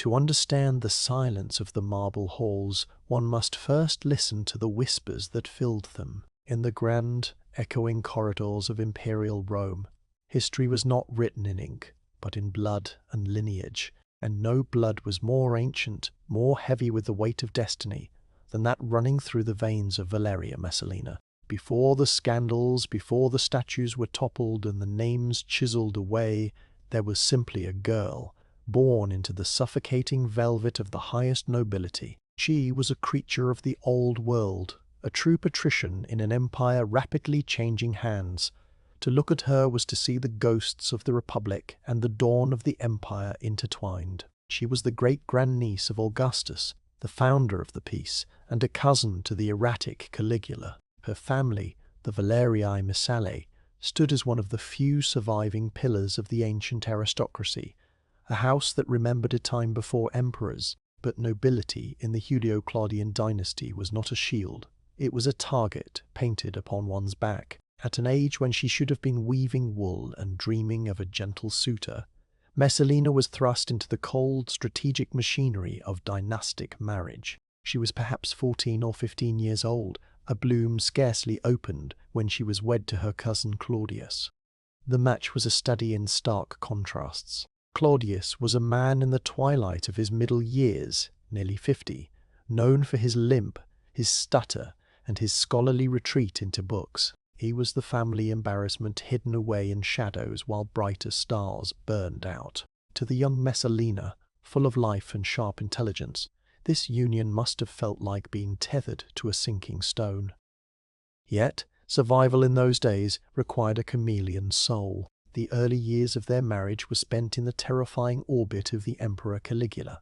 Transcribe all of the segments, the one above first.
To understand the silence of the marble halls, one must first listen to the whispers that filled them. In the grand, echoing corridors of imperial Rome, history was not written in ink, but in blood and lineage, and no blood was more ancient, more heavy with the weight of destiny, than that running through the veins of Valeria Messalina. Before the scandals, before the statues were toppled and the names chiseled away, there was simply a girl, born into the suffocating velvet of the highest nobility. She was a creature of the old world, a true patrician in an empire rapidly changing hands. To look at her was to see the ghosts of the Republic and the dawn of the empire intertwined. She was the great-grandniece of Augustus, the founder of the peace, and a cousin to the erratic Caligula. Her family, the Valerii Messallae, stood as one of the few surviving pillars of the ancient aristocracy, a house that remembered a time before emperors, but nobility in the Julio-Claudian dynasty was not a shield. It was a target painted upon one's back. At an age when she should have been weaving wool and dreaming of a gentle suitor, Messalina was thrust into the cold, strategic machinery of dynastic marriage. She was perhaps 14 or 15 years old, a bloom scarcely opened when she was wed to her cousin Claudius. The match was a study in stark contrasts. Claudius was a man in the twilight of his middle years, nearly 50, known for his limp, his stutter, and his scholarly retreat into books. He was the family embarrassment hidden away in shadows while brighter stars burned out. To the young Messalina, full of life and sharp intelligence, this union must have felt like being tethered to a sinking stone. Yet, survival in those days required a chameleon soul. The early years of their marriage were spent in the terrifying orbit of the Emperor Caligula.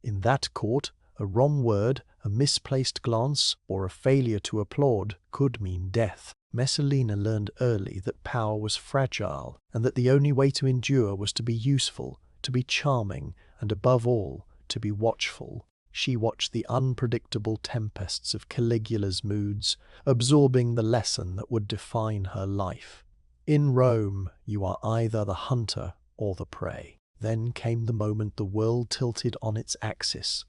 In that court, a wrong word, a misplaced glance, or a failure to applaud could mean death. Messalina learned early that power was fragile, and that the only way to endure was to be useful, to be charming, and above all, to be watchful. She watched the unpredictable tempests of Caligula's moods, absorbing the lesson that would define her life. In Rome, you are either the hunter or the prey. Then came the moment the world tilted on its axis.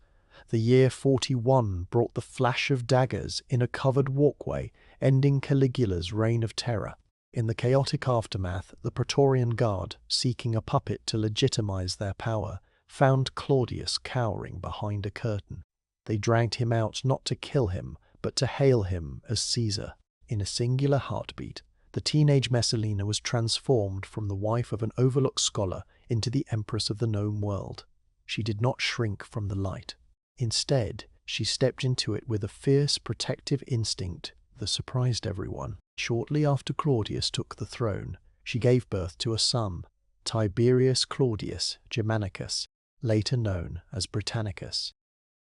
The year 41 brought the flash of daggers in a covered walkway, ending Caligula's reign of terror. In the chaotic aftermath, the Praetorian Guard, seeking a puppet to legitimize their power, found Claudius cowering behind a curtain. They dragged him out not to kill him, but to hail him as Caesar. In a singular heartbeat, the teenage Messalina was transformed from the wife of an overlooked scholar into the empress of the known world. She did not shrink from the light. Instead, she stepped into it with a fierce protective instinct that surprised everyone. Shortly after Claudius took the throne, she gave birth to a son, Tiberius Claudius Germanicus, later known as Britannicus.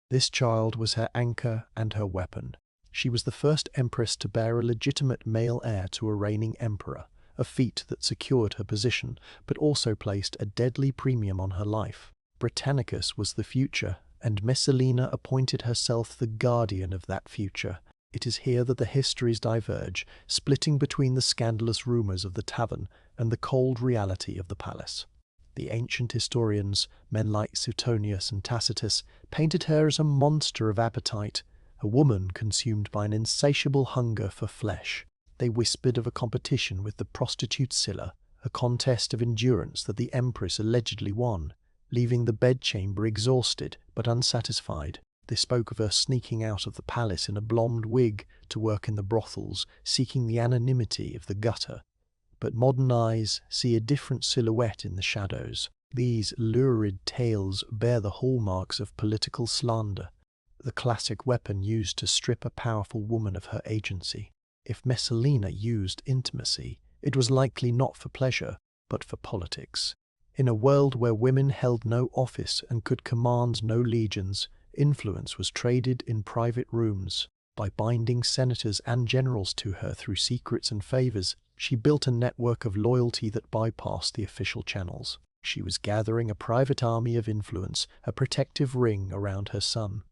This child was her anchor and her weapon. She was the first empress to bear a legitimate male heir to a reigning emperor, a feat that secured her position, but also placed a deadly premium on her life. Britannicus was the future, and Messalina appointed herself the guardian of that future. It is here that the histories diverge, splitting between the scandalous rumours of the tavern and the cold reality of the palace. The ancient historians, men like Suetonius and Tacitus, painted her as a monster of appetite, a woman consumed by an insatiable hunger for flesh. They whispered of a competition with the prostitute Scylla, a contest of endurance that the empress allegedly won, leaving the bedchamber exhausted but unsatisfied. They spoke of her sneaking out of the palace in a blonde wig to work in the brothels, seeking the anonymity of the gutter. But modern eyes see a different silhouette in the shadows. These lurid tales bear the hallmarks of political slander, the classic weapon used to strip a powerful woman of her agency. If Messalina used intimacy, it was likely not for pleasure, but for politics. In a world where women held no office and could command no legions, influence was traded in private rooms. By binding senators and generals to her through secrets and favors, she built a network of loyalty that bypassed the official channels. She was gathering a private army of influence, a protective ring around her son.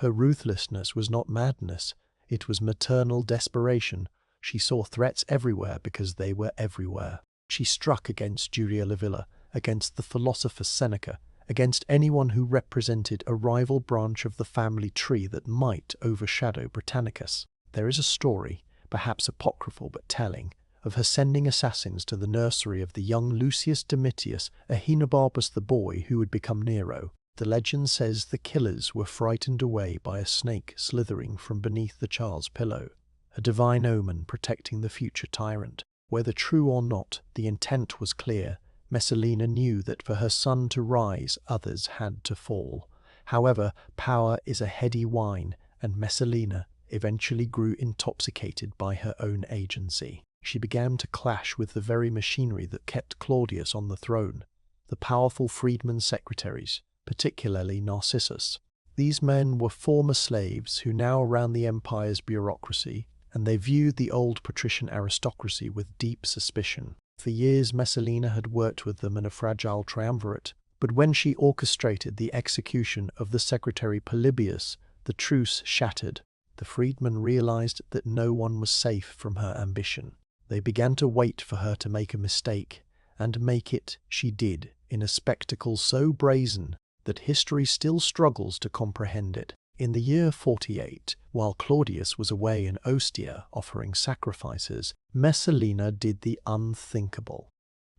Her ruthlessness was not madness, it was maternal desperation. She saw threats everywhere because they were everywhere. She struck against Julia Livilla, against the philosopher Seneca, against anyone who represented a rival branch of the family tree that might overshadow Britannicus. There is a story, perhaps apocryphal but telling, of her sending assassins to the nursery of the young Lucius Domitius Ahenobarbus the boy who would become Nero. The legend says the killers were frightened away by a snake slithering from beneath the child's pillow, a divine omen protecting the future tyrant. Whether true or not, the intent was clear. Messalina knew that for her son to rise, others had to fall. However, power is a heady wine, and Messalina eventually grew intoxicated by her own agency. She began to clash with the very machinery that kept Claudius on the throne, the powerful freedmen's secretaries, particularly Narcissus. These men were former slaves who now ran the empire's bureaucracy, and they viewed the old patrician aristocracy with deep suspicion. For years Messalina had worked with them in a fragile triumvirate, but when she orchestrated the execution of the secretary Polybius, the truce shattered. The freedmen realized that no one was safe from her ambition. They began to wait for her to make a mistake, and make it she did, in a spectacle so brazen that history still struggles to comprehend it. In the year 48, while Claudius was away in Ostia offering sacrifices, Messalina did the unthinkable.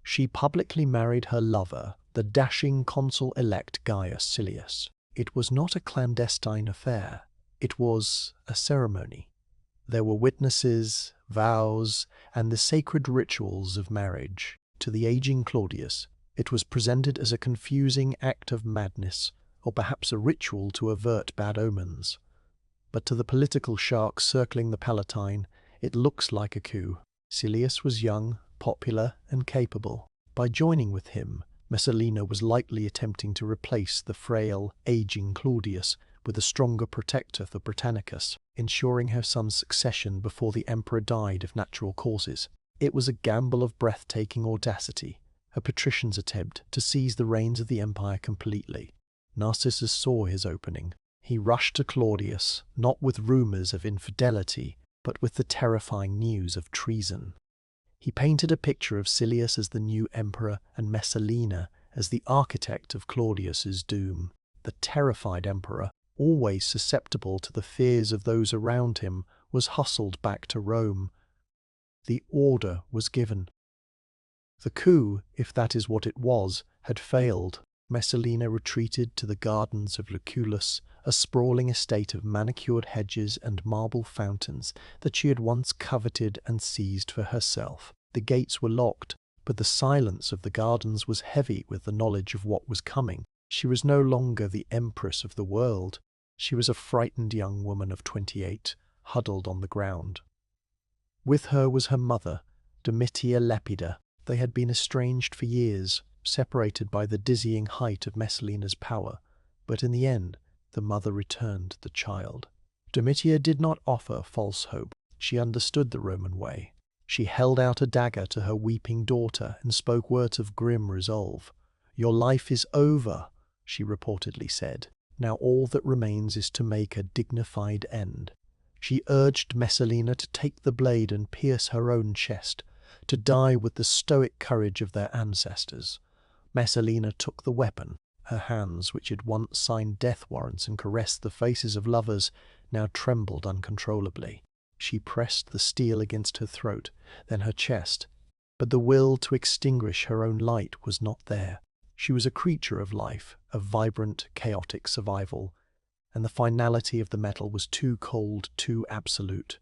She publicly married her lover, the dashing consul-elect Gaius Silius. It was not a clandestine affair. It was a ceremony. There were witnesses, vows, and the sacred rituals of marriage. To the aging Claudius, it was presented as a confusing act of madness, or perhaps a ritual to avert bad omens. But to the political sharks circling the Palatine, it looks like a coup. Silius was young, popular, and capable. By joining with him, Messalina was likely attempting to replace the frail, aging Claudius with a stronger protector for Britannicus, ensuring her son's succession before the emperor died of natural causes. It was a gamble of breathtaking audacity, a patrician's attempt to seize the reins of the empire completely. Narcissus saw his opening. He rushed to Claudius, not with rumors of infidelity, but with the terrifying news of treason. He painted a picture of Silius as the new emperor and Messalina as the architect of Claudius's doom. The terrified emperor, always susceptible to the fears of those around him, was hustled back to Rome. The order was given. The coup, if that is what it was, had failed. Messalina retreated to the gardens of Lucullus, a sprawling estate of manicured hedges and marble fountains that she had once coveted and seized for herself. The gates were locked, but the silence of the gardens was heavy with the knowledge of what was coming. She was no longer the empress of the world. She was a frightened young woman of 28, huddled on the ground. With her was her mother, Domitia Lepida. They had been estranged for years, separated by the dizzying height of Messalina's power, but in the end, the mother returned the child. Domitia did not offer false hope. She understood the Roman way. She held out a dagger to her weeping daughter and spoke words of grim resolve. "Your life is over," she reportedly said. "Now all that remains is to make a dignified end." She urged Messalina to take the blade and pierce her own chest, to die with the stoic courage of their ancestors. Messalina took the weapon. Her hands, which had once signed death warrants and caressed the faces of lovers, now trembled uncontrollably. She pressed the steel against her throat, then her chest, but the will to extinguish her own light was not there. She was a creature of life, of vibrant, chaotic survival, and the finality of the metal was too cold, too absolute.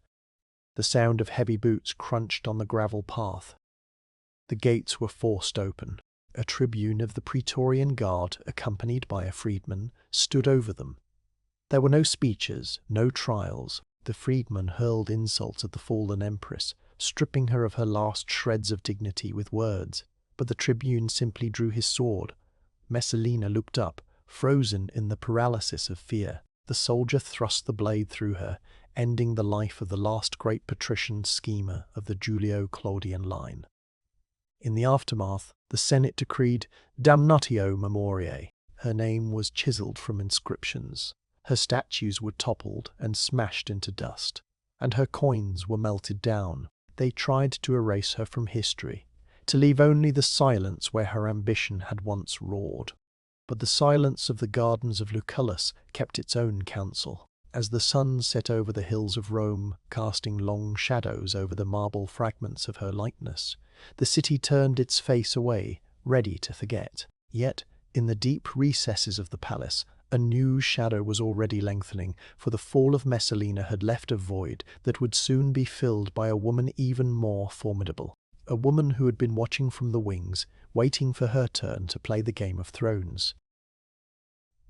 The sound of heavy boots crunched on the gravel path. The gates were forced open. A tribune of the Praetorian Guard, accompanied by a freedman, stood over them. There were no speeches, no trials. The freedman hurled insults at the fallen empress, stripping her of her last shreds of dignity with words. But the tribune simply drew his sword. Messalina looked up, frozen in the paralysis of fear. The soldier thrust the blade through her, ending the life of the last great patrician schemer of the Julio-Claudian line. In the aftermath, the Senate decreed damnatio memoriae. Her name was chiseled from inscriptions. Her statues were toppled and smashed into dust, and her coins were melted down. They tried to erase her from history, to leave only the silence where her ambition had once roared. But the silence of the gardens of Lucullus kept its own counsel. As the sun set over the hills of Rome, casting long shadows over the marble fragments of her likeness, the city turned its face away, ready to forget. Yet, in the deep recesses of the palace, a new shadow was already lengthening, for the fall of Messalina had left a void that would soon be filled by a woman even more formidable. A woman who had been watching from the wings, waiting for her turn to play the Game of Thrones.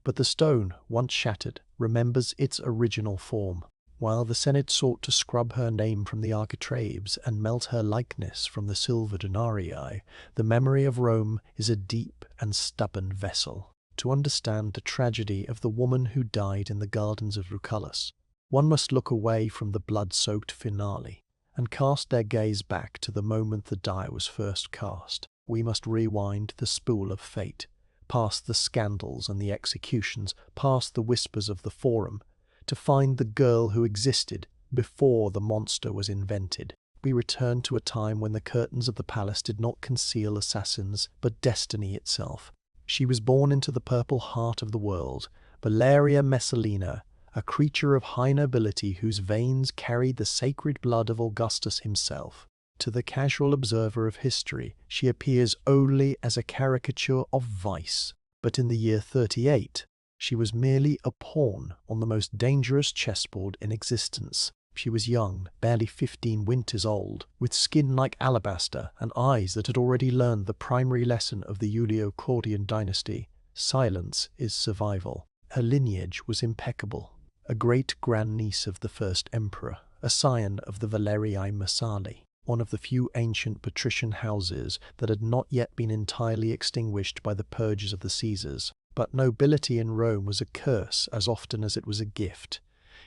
But the stone, once shattered, remembers its original form. While the Senate sought to scrub her name from the architraves and melt her likeness from the silver denarii, the memory of Rome is a deep and stubborn vessel. To understand the tragedy of the woman who died in the gardens of Lucullus, one must look away from the blood-soaked finale and cast their gaze back to the moment the die was first cast. We must rewind the spool of fate, past the scandals and the executions, past the whispers of the forum, to find the girl who existed before the monster was invented. We return to a time when the curtains of the palace did not conceal assassins, but destiny itself. She was born into the purple heart of the world, Valeria Messalina, a creature of high nobility whose veins carried the sacred blood of Augustus himself. To the casual observer of history, she appears only as a caricature of vice. But in the year 38, she was merely a pawn on the most dangerous chessboard in existence. She was young, barely 15 winters old, with skin like alabaster and eyes that had already learned the primary lesson of the Julio-Claudian dynasty: silence is survival. Her lineage was impeccable. A great-grandniece of the first emperor, a scion of the Valerii Messallae, one of the few ancient patrician houses that had not yet been entirely extinguished by the purges of the Caesars. But nobility in Rome was a curse as often as it was a gift.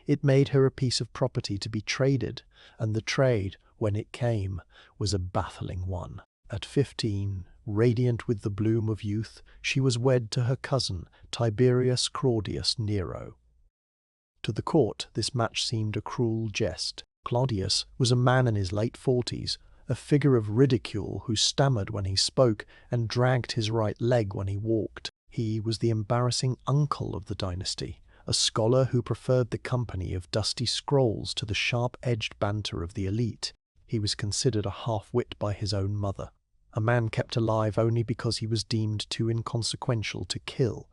It made her a piece of property to be traded, and the trade, when it came, was a baffling one. At 15, radiant with the bloom of youth, she was wed to her cousin, Tiberius Claudius Nero. To the court, this match seemed a cruel jest. Claudius was a man in his late 40s, a figure of ridicule who stammered when he spoke and dragged his right leg when he walked. He was the embarrassing uncle of the dynasty, a scholar who preferred the company of dusty scrolls to the sharp-edged banter of the elite. He was considered a half-wit by his own mother, a man kept alive only because he was deemed too inconsequential to kill.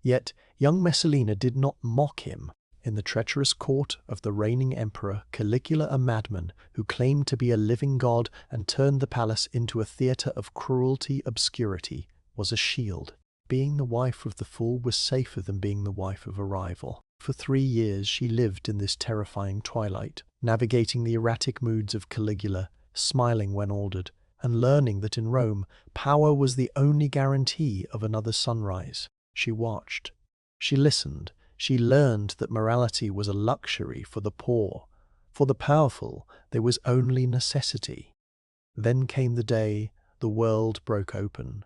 Yet young Messalina did not mock him. In the treacherous court of the reigning emperor, Caligula, a madman who claimed to be a living god and turned the palace into a theatre of cruelty, obscurity, was a shield. Being the wife of the fool was safer than being the wife of a rival. For 3 years she lived in this terrifying twilight, navigating the erratic moods of Caligula, smiling when ordered, and learning that in Rome, power was the only guarantee of another sunrise. She watched. She listened. She learned that morality was a luxury for the poor. For the powerful, there was only necessity. Then came the day the world broke open.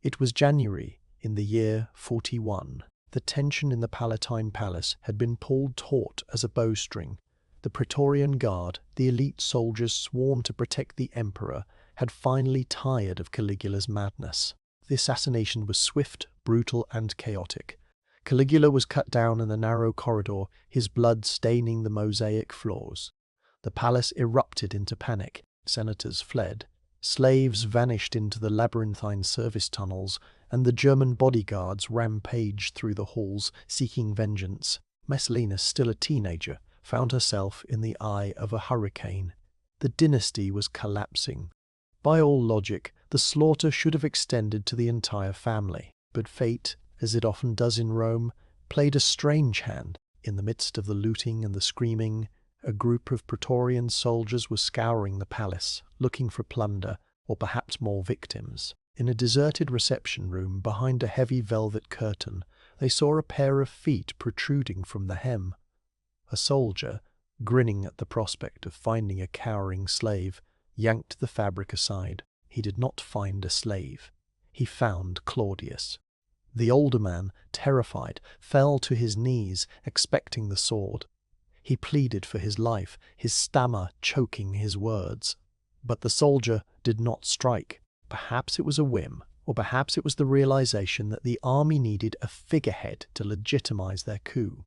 It was January, in the year 41. The tension in the Palatine Palace had been pulled taut as a bowstring. The Praetorian Guard, the elite soldiers sworn to protect the emperor, had finally tired of Caligula's madness. The assassination was swift, brutal, and chaotic. Caligula was cut down in the narrow corridor, his blood staining the mosaic floors. The palace erupted into panic. Senators fled. Slaves vanished into the labyrinthine service tunnels, and the German bodyguards rampaged through the halls, seeking vengeance. Messalina, still a teenager, found herself in the eye of a hurricane. The dynasty was collapsing. By all logic, the slaughter should have extended to the entire family. But fate, as it often does in Rome, played a strange hand. In the midst of the looting and the screaming, a group of Praetorian soldiers was scouring the palace, looking for plunder, or perhaps more victims. In a deserted reception room behind a heavy velvet curtain, they saw a pair of feet protruding from the hem. A soldier, grinning at the prospect of finding a cowering slave, yanked the fabric aside. He did not find a slave. He found Claudius. The older man, terrified, fell to his knees, expecting the sword. He pleaded for his life, his stammer choking his words. But the soldier did not strike. Perhaps it was a whim, Or perhaps it was the realization that the army needed a figurehead to legitimize their coup.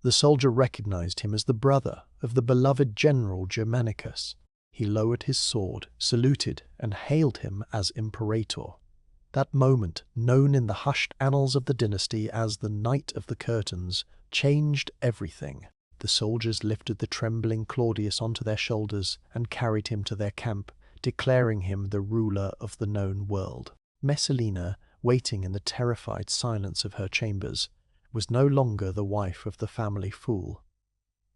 The soldier recognized him as the brother of the beloved general Germanicus. He lowered his sword, saluted, and hailed him as imperator. That moment, known in the hushed annals of the dynasty as the Night of the Curtains, changed everything. The soldiers lifted the trembling Claudius onto their shoulders and carried him to their camp, declaring him the ruler of the known world. Messalina, waiting in the terrified silence of her chambers, was no longer the wife of the family fool.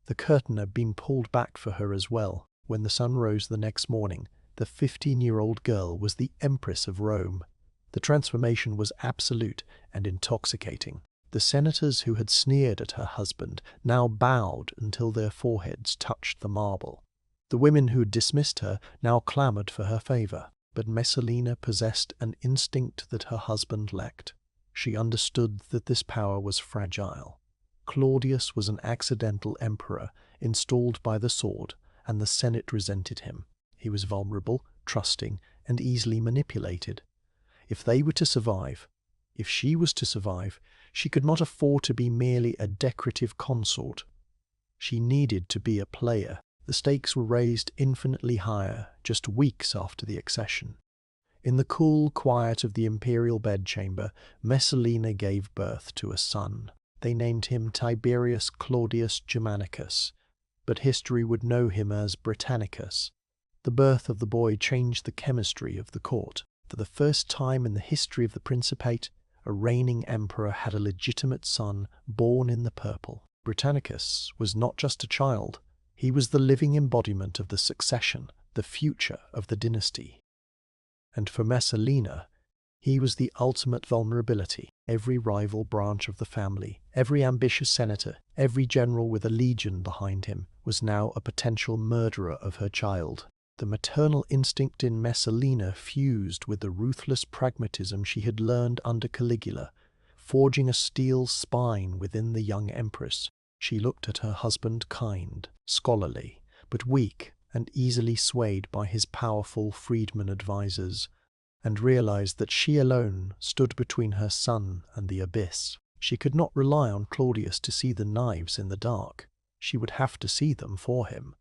The curtain had been pulled back for her as well. When the sun rose the next morning, the 15-year-old girl was the Empress of Rome. The transformation was absolute and intoxicating. The senators who had sneered at her husband now bowed until their foreheads touched the marble. The women who had dismissed her now clamoured for her favour. But Messalina possessed an instinct that her husband lacked. She understood that this power was fragile. Claudius was an accidental emperor installed by the sword, and the Senate resented him. He was vulnerable, trusting, and easily manipulated. If they were to survive, if she was to survive, she could not afford to be merely a decorative consort. She needed to be a player. The stakes were raised infinitely higher just weeks after the accession. In the cool quiet of the imperial bedchamber, Messalina gave birth to a son. They named him Tiberius Claudius Germanicus, but history would know him as Britannicus. The birth of the boy changed the chemistry of the court. For the first time in the history of the Principate, a reigning emperor had a legitimate son born in the purple. Britannicus was not just a child. He was the living embodiment of the succession, the future of the dynasty. And for Messalina, he was the ultimate vulnerability. Every rival branch of the family, every ambitious senator, every general with a legion behind him was now a potential murderer of her child. The maternal instinct in Messalina fused with the ruthless pragmatism she had learned under Caligula, forging a steel spine within the young empress. She looked at her husband kind, scholarly, but weak and easily swayed by his powerful freedman advisers, and realized that she alone stood between her son and the abyss. She could not rely on Claudius to see the knives in the dark. She would have to see them for him.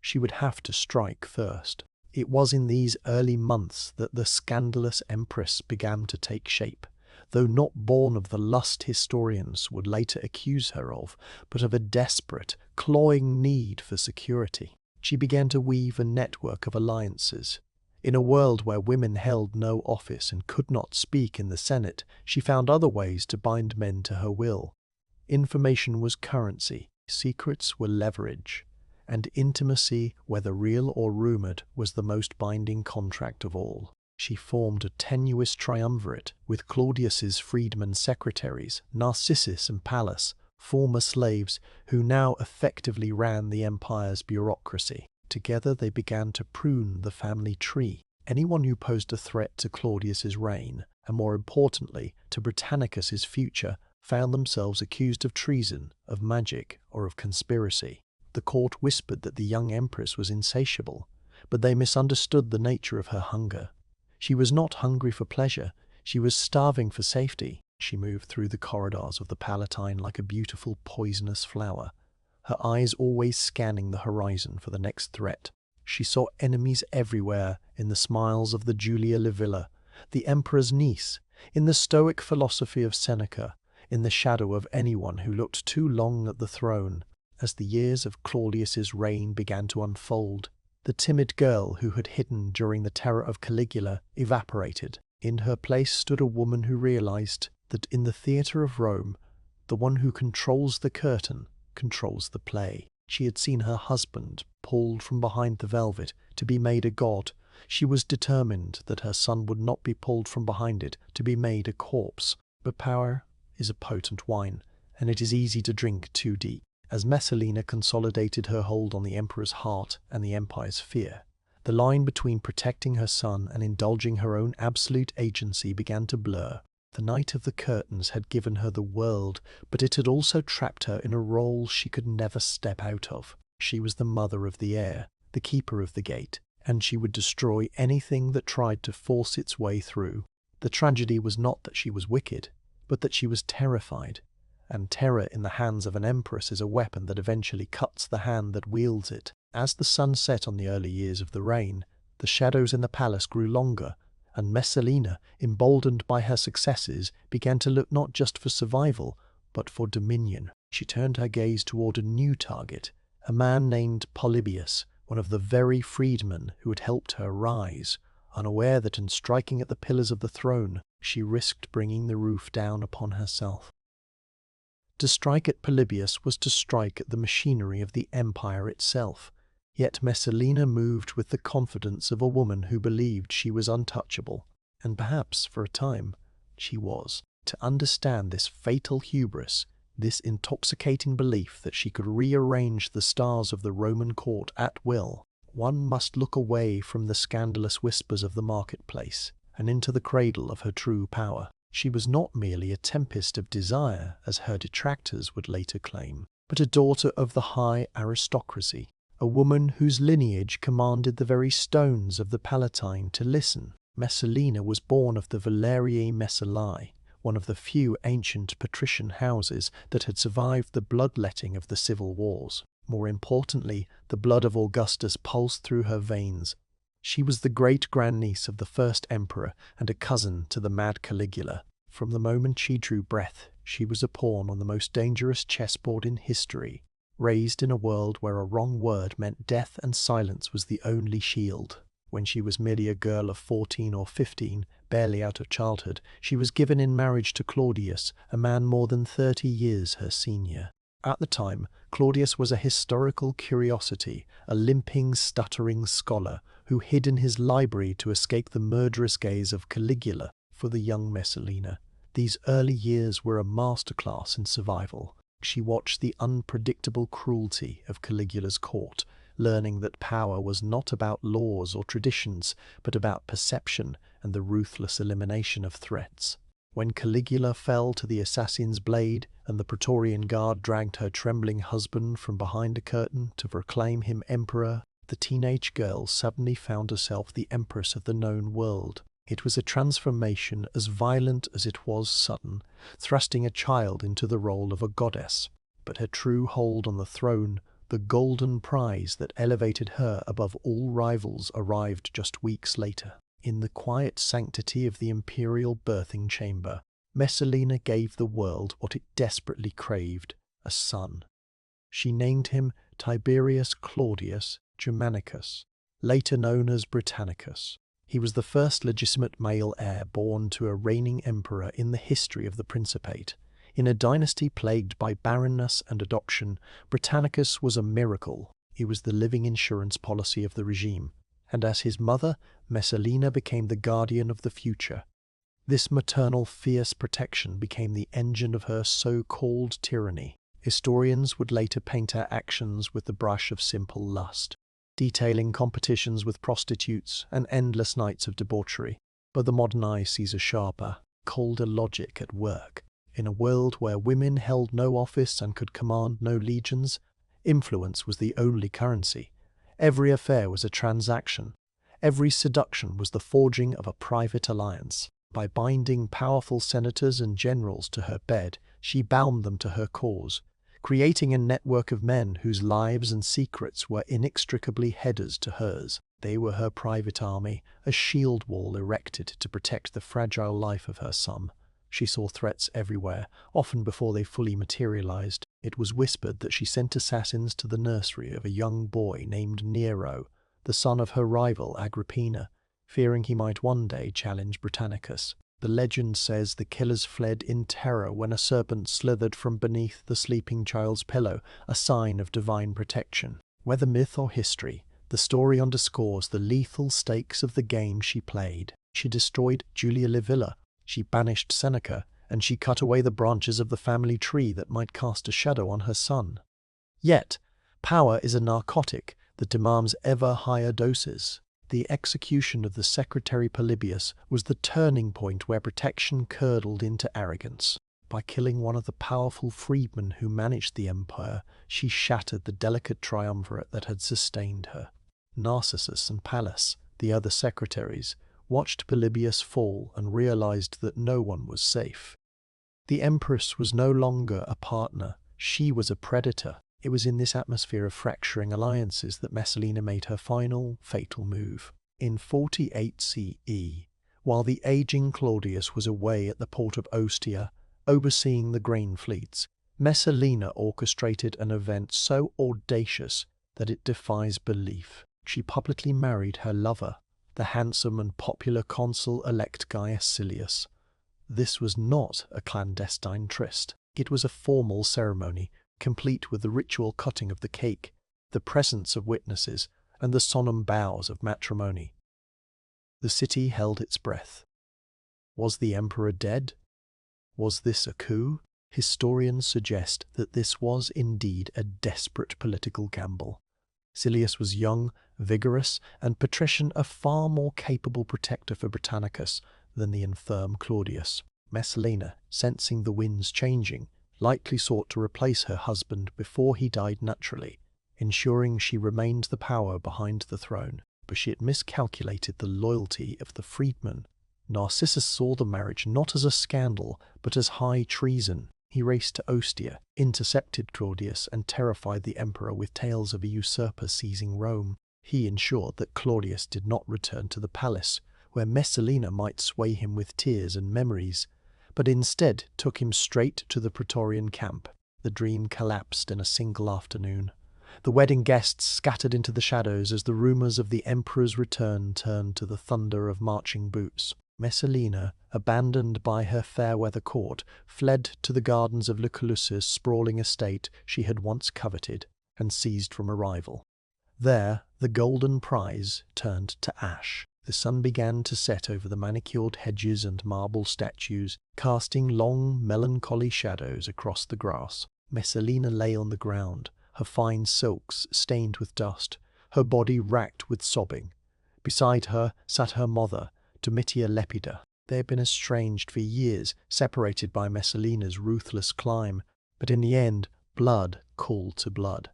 She would have to strike first. It was in these early months that the Scandalous Empress began to take shape, though not born of the lust historians would later accuse her of, but of a desperate, clawing need for security. She began to weave a network of alliances. In a world where women held no office and could not speak in the Senate, she found other ways to bind men to her will. Information was currency, secrets were leverage, and intimacy, whether real or rumoured, was the most binding contract of all. She formed a tenuous triumvirate with Claudius's freedman secretaries, Narcissus and Pallas, former slaves who now effectively ran the empire's bureaucracy. Together they began to prune the family tree. Anyone who posed a threat to Claudius's reign, and more importantly to Britannicus's future, found themselves accused of treason, of magic, or of conspiracy. The court whispered that the young empress was insatiable, but they misunderstood the nature of her hunger. She was not hungry for pleasure, she was starving for safety. She moved through the corridors of the Palatine like a beautiful poisonous flower, her eyes always scanning the horizon for the next threat. She saw enemies everywhere, in the smiles of the Julia Livilla, the emperor's niece, in the stoic philosophy of Seneca, in the shadow of anyone who looked too long at the throne. As the years of Claudius's reign began to unfold, the timid girl who had hidden during the terror of Caligula evaporated. In her place stood a woman who realized that in the theatre of Rome, the one who controls the curtain controls the play. She had seen her husband pulled from behind the velvet to be made a god. She was determined that her son would not be pulled from behind it to be made a corpse. But power is a potent wine, and it is easy to drink too deep. As Messalina consolidated her hold on the emperor's heart and the empire's fear, the line between protecting her son and indulging her own absolute agency began to blur. The Night of the Curtains had given her the world, but it had also trapped her in a role she could never step out of. She was the mother of the heir, the keeper of the gate, and she would destroy anything that tried to force its way through. The tragedy was not that she was wicked, but that she was terrified. And terror in the hands of an empress is a weapon that eventually cuts the hand that wields it. As the sun set on the early years of the reign, the shadows in the palace grew longer, and Messalina, emboldened by her successes, began to look not just for survival, but for dominion. She turned her gaze toward a new target, a man named Polybius, one of the very freedmen who had helped her rise, unaware that in striking at the pillars of the throne, she risked bringing the roof down upon herself. To strike at Polybius was to strike at the machinery of the empire itself, yet Messalina moved with the confidence of a woman who believed she was untouchable, and perhaps, for a time, she was. To understand this fatal hubris, this intoxicating belief that she could rearrange the stars of the Roman court at will, one must look away from the scandalous whispers of the marketplace and into the cradle of her true power. She was not merely a tempest of desire, as her detractors would later claim, but a daughter of the high aristocracy, a woman whose lineage commanded the very stones of the Palatine to listen. Messalina was born of the Valerii Messallae, one of the few ancient patrician houses that had survived the bloodletting of the civil wars. More importantly, the blood of Augustus pulsed through her veins. She was the great-grandniece of the first emperor and a cousin to the mad Caligula. From the moment she drew breath, she was a pawn on the most dangerous chessboard in history. Raised in a world where a wrong word meant death and silence was the only shield. When she was merely a girl of 14 or 15, barely out of childhood, she was given in marriage to Claudius, a man more than 30 years her senior. At the time, Claudius was a historical curiosity, a limping, stuttering scholar who hid in his library to escape the murderous gaze of Caligula. For the young Messalina, these early years were a masterclass in survival. She watched the unpredictable cruelty of Caligula's court, learning that power was not about laws or traditions, but about perception and the ruthless elimination of threats. When Caligula fell to the assassin's blade and the Praetorian Guard dragged her trembling husband from behind a curtain to proclaim him emperor, the teenage girl suddenly found herself the empress of the known world. It was a transformation as violent as it was sudden, thrusting a child into the role of a goddess. But her true hold on the throne, the golden prize that elevated her above all rivals, arrived just weeks later. In the quiet sanctity of the imperial birthing chamber, Messalina gave the world what it desperately craved, a son. She named him Tiberius Claudius Germanicus, later known as Britannicus. He was the first legitimate male heir born to a reigning emperor in the history of the Principate. In a dynasty plagued by barrenness and adoption, Britannicus was a miracle. He was the living insurance policy of the regime, and as his mother, Messalina became the guardian of the future. This maternal fierce protection became the engine of her so-called tyranny. Historians would later paint her actions with the brush of simple lust, detailing competitions with prostitutes and endless nights of debauchery. But the modern eye sees a sharper, colder logic at work. In a world where women held no office and could command no legions, influence was the only currency. Every affair was a transaction. Every seduction was the forging of a private alliance. By binding powerful senators and generals to her bed, she bound them to her cause, creating a network of men whose lives and secrets were inextricably headers to hers. They were her private army, a shield wall erected to protect the fragile life of her son. She saw threats everywhere, often before they fully materialized. It was whispered that she sent assassins to the nursery of a young boy named Nero, the son of her rival Agrippina, fearing he might one day challenge Britannicus. The legend says the killers fled in terror when a serpent slithered from beneath the sleeping child's pillow, a sign of divine protection. Whether myth or history, the story underscores the lethal stakes of the game she played. She destroyed Julia Livilla, she banished Seneca, and she cut away the branches of the family tree that might cast a shadow on her son. Yet, power is a narcotic that demands ever higher doses. The execution of the secretary Polybius was the turning point where protection curdled into arrogance. By killing one of the powerful freedmen who managed the empire, she shattered the delicate triumvirate that had sustained her. Narcissus and Pallas, the other secretaries, watched Polybius fall and realized that no one was safe. The Empress was no longer a partner, she was a predator. It was in this atmosphere of fracturing alliances that Messalina made her final, fatal move. In 48 CE, while the aging Claudius was away at the port of Ostia, overseeing the grain fleets, Messalina orchestrated an event so audacious that it defies belief. She publicly married her lover, the handsome and popular consul-elect Gaius Silius. This was not a clandestine tryst. It was a formal ceremony, complete with the ritual cutting of the cake, the presence of witnesses, and the solemn vows of matrimony. The city held its breath. Was the emperor dead? Was this a coup? Historians suggest that this was indeed a desperate political gamble. Silius was young, vigorous, and patrician, a far more capable protector for Britannicus than the infirm Claudius. Messalina, sensing the winds changing, likely sought to replace her husband before he died naturally, ensuring she remained the power behind the throne. But she had miscalculated the loyalty of the freedman. Narcissus saw the marriage not as a scandal, but as high treason. He raced to Ostia, intercepted Claudius, and terrified the emperor with tales of a usurper seizing Rome. He ensured that Claudius did not return to the palace, where Messalina might sway him with tears and memories, but instead took him straight to the Praetorian camp. The dream collapsed in a single afternoon. The wedding guests scattered into the shadows as the rumours of the emperor's return turned to the thunder of marching boots. Messalina, abandoned by her fair-weather court, fled to the gardens of Lucullus's sprawling estate she had once coveted and seized from a rival. There, the golden prize turned to ash. The sun began to set over the manicured hedges and marble statues, casting long, melancholy shadows across the grass. Messalina lay on the ground, her fine silks stained with dust, her body racked with sobbing. Beside her sat her mother, Domitia Lepida. They had been estranged for years, separated by Messalina's ruthless climb, but in the end, blood called to blood.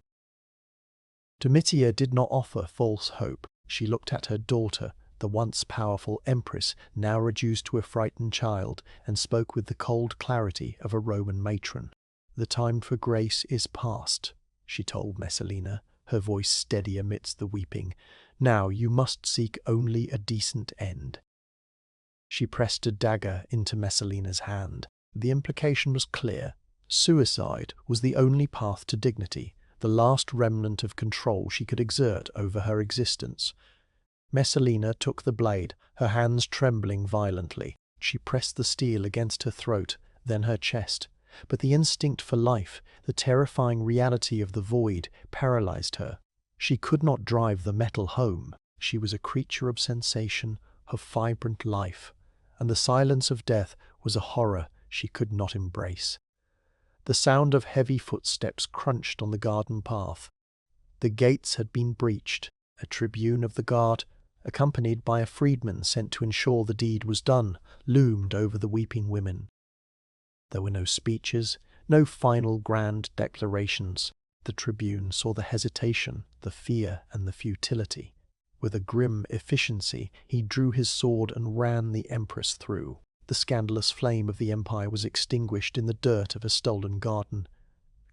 Domitia did not offer false hope. She looked at her daughter, the once powerful empress, now reduced to a frightened child, and spoke with the cold clarity of a Roman matron. "The time for grace is past," she told Messalina, her voice steady amidst the weeping. "Now you must seek only a decent end." She pressed a dagger into Messalina's hand. The implication was clear. Suicide was the only path to dignity, the last remnant of control she could exert over her existence. Messalina took the blade, her hands trembling violently. She pressed the steel against her throat, then her chest. But the instinct for life, the terrifying reality of the void, paralyzed her. She could not drive the metal home. She was a creature of sensation, of vibrant life, and the silence of death was a horror she could not embrace. The sound of heavy footsteps crunched on the garden path. The gates had been breached. A tribune of the guard, accompanied by a freedman sent to ensure the deed was done, loomed over the weeping women. There were no speeches, no final grand declarations. The tribune saw the hesitation, the fear, and the futility. With a grim efficiency, he drew his sword and ran the empress through. The scandalous flame of the empire was extinguished in the dirt of a stolen garden.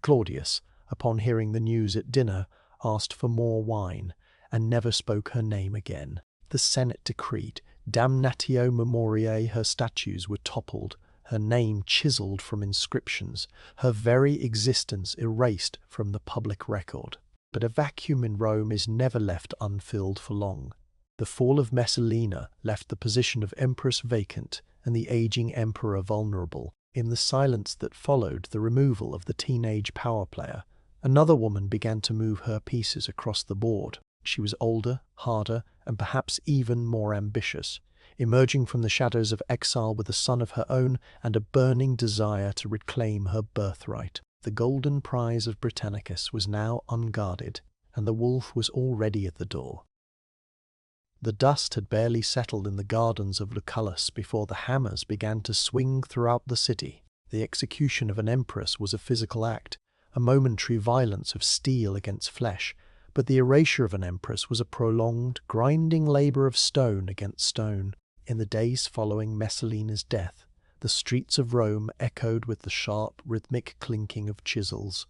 Claudius, upon hearing the news at dinner, asked for more wine, and never spoke her name again. The Senate decreed, damnatio memoriae, her statues were toppled, her name chiselled from inscriptions, her very existence erased from the public record. But a vacuum in Rome is never left unfilled for long. The fall of Messalina left the position of empress vacant and the aging emperor vulnerable. In the silence that followed the removal of the teenage power player, another woman began to move her pieces across the board. She was older, harder, and perhaps even more ambitious, emerging from the shadows of exile with a son of her own and a burning desire to reclaim her birthright. The golden prize of Britannicus was now unguarded, and the wolf was already at the door. The dust had barely settled in the gardens of Lucullus before the hammers began to swing throughout the city. The execution of an empress was a physical act, a momentary violence of steel against flesh, but the erasure of an empress was a prolonged, grinding labour of stone against stone. In the days following Messalina's death, the streets of Rome echoed with the sharp, rhythmic clinking of chisels.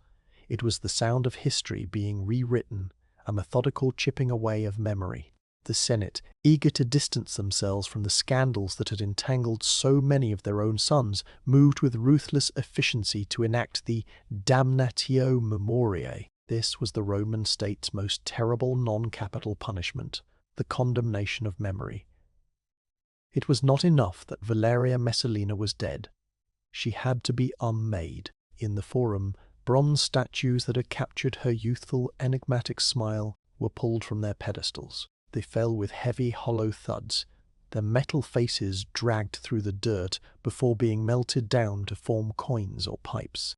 It was the sound of history being rewritten, a methodical chipping away of memory. The Senate, eager to distance themselves from the scandals that had entangled so many of their own sons, moved with ruthless efficiency to enact the damnatio memoriae. This was the Roman state's most terrible non-capital punishment, the condemnation of memory. It was not enough that Valeria Messalina was dead. She had to be unmade. In the Forum, bronze statues that had captured her youthful, enigmatic smile were pulled from their pedestals. They fell with heavy, hollow thuds, their metal faces dragged through the dirt before being melted down to form coins or pipes.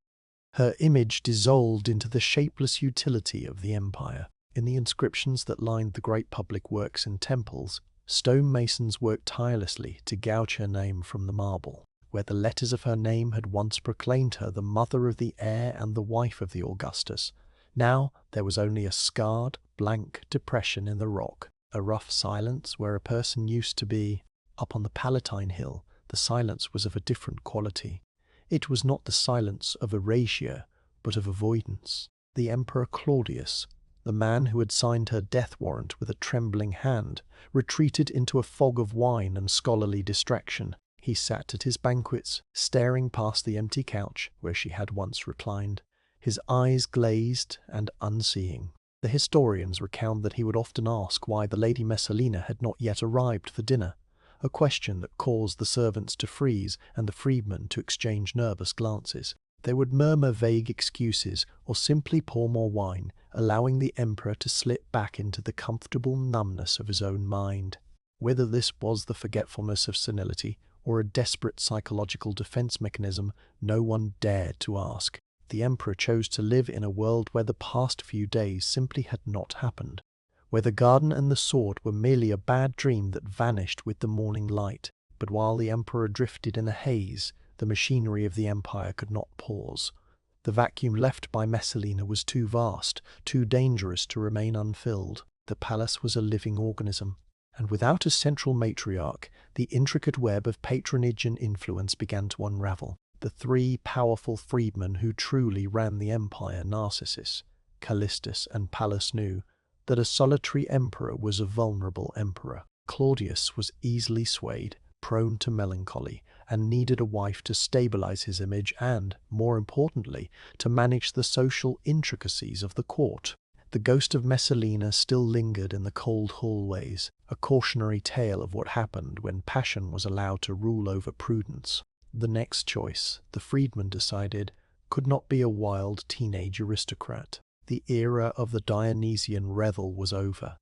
Her image dissolved into the shapeless utility of the empire. In the inscriptions that lined the great public works and temples, stonemasons worked tirelessly to gouge her name from the marble. Where the letters of her name had once proclaimed her the mother of the heir and the wife of the Augustus, now there was only a scarred, blank depression in the rock, a rough silence where a person used to be. Up on the Palatine Hill, the silence was of a different quality. It was not the silence of erasure, but of avoidance. The Emperor Claudius, the man who had signed her death warrant with a trembling hand, retreated into a fog of wine and scholarly distraction. He sat at his banquets, staring past the empty couch where she had once reclined, his eyes glazed and unseeing. The historians recount that he would often ask why the Lady Messalina had not yet arrived for dinner, a question that caused the servants to freeze and the freedmen to exchange nervous glances. They would murmur vague excuses or simply pour more wine, allowing the emperor to slip back into the comfortable numbness of his own mind. Whether this was the forgetfulness of senility or a desperate psychological defense mechanism, no one dared to ask. The emperor chose to live in a world where the past few days simply had not happened, where the garden and the sword were merely a bad dream that vanished with the morning light. But while the emperor drifted in a haze, the machinery of the empire could not pause. The vacuum left by Messalina was too vast, too dangerous to remain unfilled. The palace was a living organism, and without a central matriarch, the intricate web of patronage and influence began to unravel. The three powerful freedmen who truly ran the empire, Narcissus, Callistus, and Pallas, knew that a solitary emperor was a vulnerable emperor. Claudius was easily swayed, prone to melancholy, and needed a wife to stabilize his image and, more importantly, to manage the social intricacies of the court. The ghost of Messalina still lingered in the cold hallways, a cautionary tale of what happened when passion was allowed to rule over prudence. The next choice, the freedmen decided, could not be a wild teenage aristocrat. The era of the Dionysian revel was over.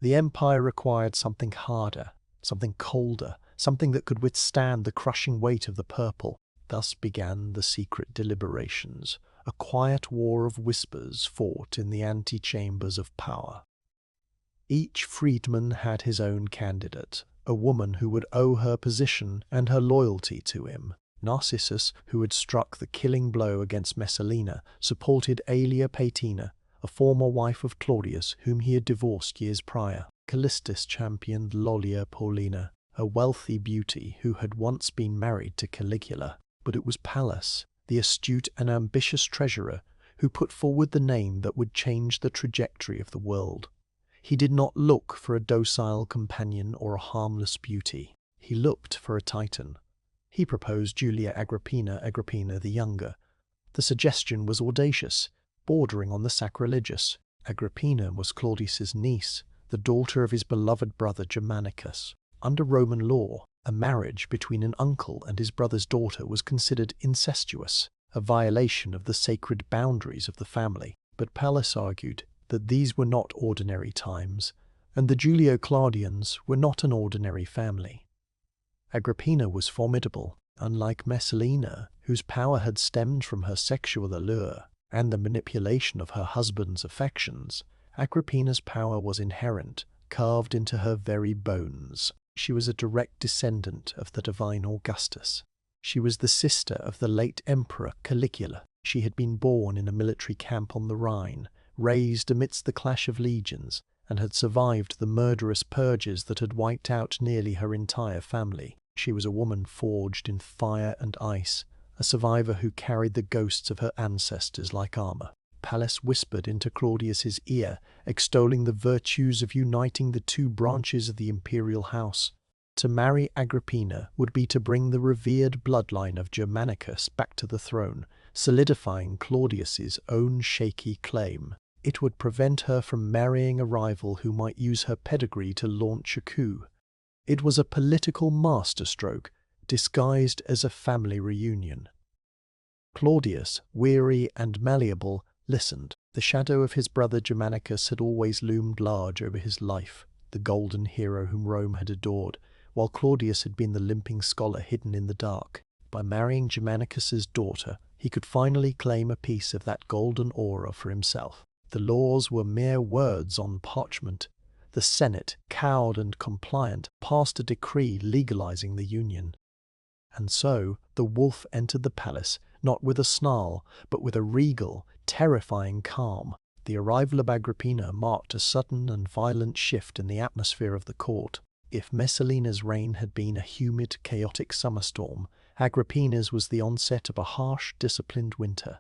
The empire required something harder, something colder, something that could withstand the crushing weight of the purple. Thus began the secret deliberations, a quiet war of whispers fought in the antechambers of power. Each freedman had his own candidate, a woman who would owe her position and her loyalty to him. Narcissus, who had struck the killing blow against Messalina, supported Aelia Paetina, a former wife of Claudius whom he had divorced years prior. Callistus championed Lollia Paulina, a wealthy beauty who had once been married to Caligula. But it was Pallas, the astute and ambitious treasurer, who put forward the name that would change the trajectory of the world. He did not look for a docile companion or a harmless beauty. He looked for a titan. He proposed Julia Agrippina the Younger. The suggestion was audacious, bordering on the sacrilegious. Agrippina was Claudius's niece, the daughter of his beloved brother Germanicus. Under Roman law, a marriage between an uncle and his brother's daughter was considered incestuous, a violation of the sacred boundaries of the family. But Pallas argued that these were not ordinary times, and the Julio-Claudians were not an ordinary family. Agrippina was formidable, unlike Messalina, whose power had stemmed from her sexual allure and the manipulation of her husband's affections. Agrippina's power was inherent, carved into her very bones. She was a direct descendant of the divine Augustus. She was the sister of the late emperor Caligula. She had been born in a military camp on the Rhine, raised amidst the clash of legions, and had survived the murderous purges that had wiped out nearly her entire family. She was a woman forged in fire and ice, a survivor who carried the ghosts of her ancestors like armor. Pallas whispered into Claudius's ear, extolling the virtues of uniting the two branches of the imperial house. To marry Agrippina would be to bring the revered bloodline of Germanicus back to the throne, solidifying Claudius's own shaky claim. It would prevent her from marrying a rival who might use her pedigree to launch a coup. It was a political masterstroke, disguised as a family reunion. Claudius, weary and malleable, listened. The shadow of his brother Germanicus had always loomed large over his life, the golden hero whom Rome had adored, while Claudius had been the limping scholar hidden in the dark. By marrying Germanicus's daughter, he could finally claim a piece of that golden aura for himself. The laws were mere words on parchment. The Senate, cowed and compliant, passed a decree legalizing the union. And so the wolf entered the palace, not with a snarl, but with a regal, terrifying calm. The arrival of Agrippina marked a sudden and violent shift in the atmosphere of the court. If Messalina's reign had been a humid, chaotic summer storm, Agrippina's was the onset of a harsh, disciplined winter.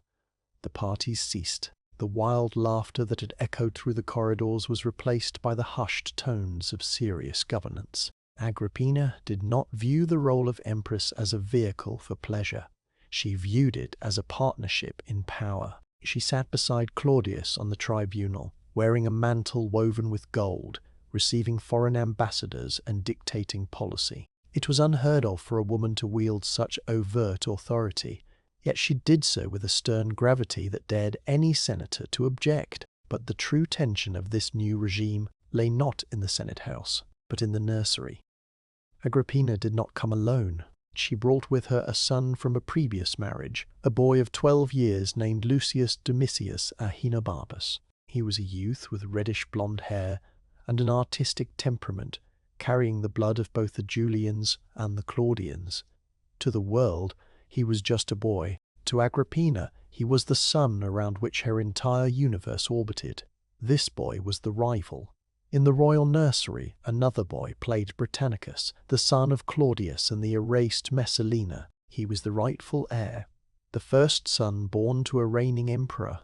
The parties ceased. The wild laughter that had echoed through the corridors was replaced by the hushed tones of serious governance. Agrippina did not view the role of empress as a vehicle for pleasure. She viewed it as a partnership in power. She sat beside Claudius on the tribunal, wearing a mantle woven with gold, receiving foreign ambassadors and dictating policy. It was unheard of for a woman to wield such overt authority, yet she did so with a stern gravity that dared any senator to object. But the true tension of this new regime lay not in the Senate house, but in the nursery. Agrippina did not come alone. She brought with her a son from a previous marriage, a boy of 12 years named Lucius Domitius Ahenobarbus. He was a youth with reddish-blonde hair and an artistic temperament, carrying the blood of both the Julians and the Claudians. To the world, he was just a boy. To Agrippina, he was the sun around which her entire universe orbited. This boy was the rival. In the royal nursery, another boy played Britannicus, the son of Claudius and the erased Messalina. He was the rightful heir, the first son born to a reigning emperor,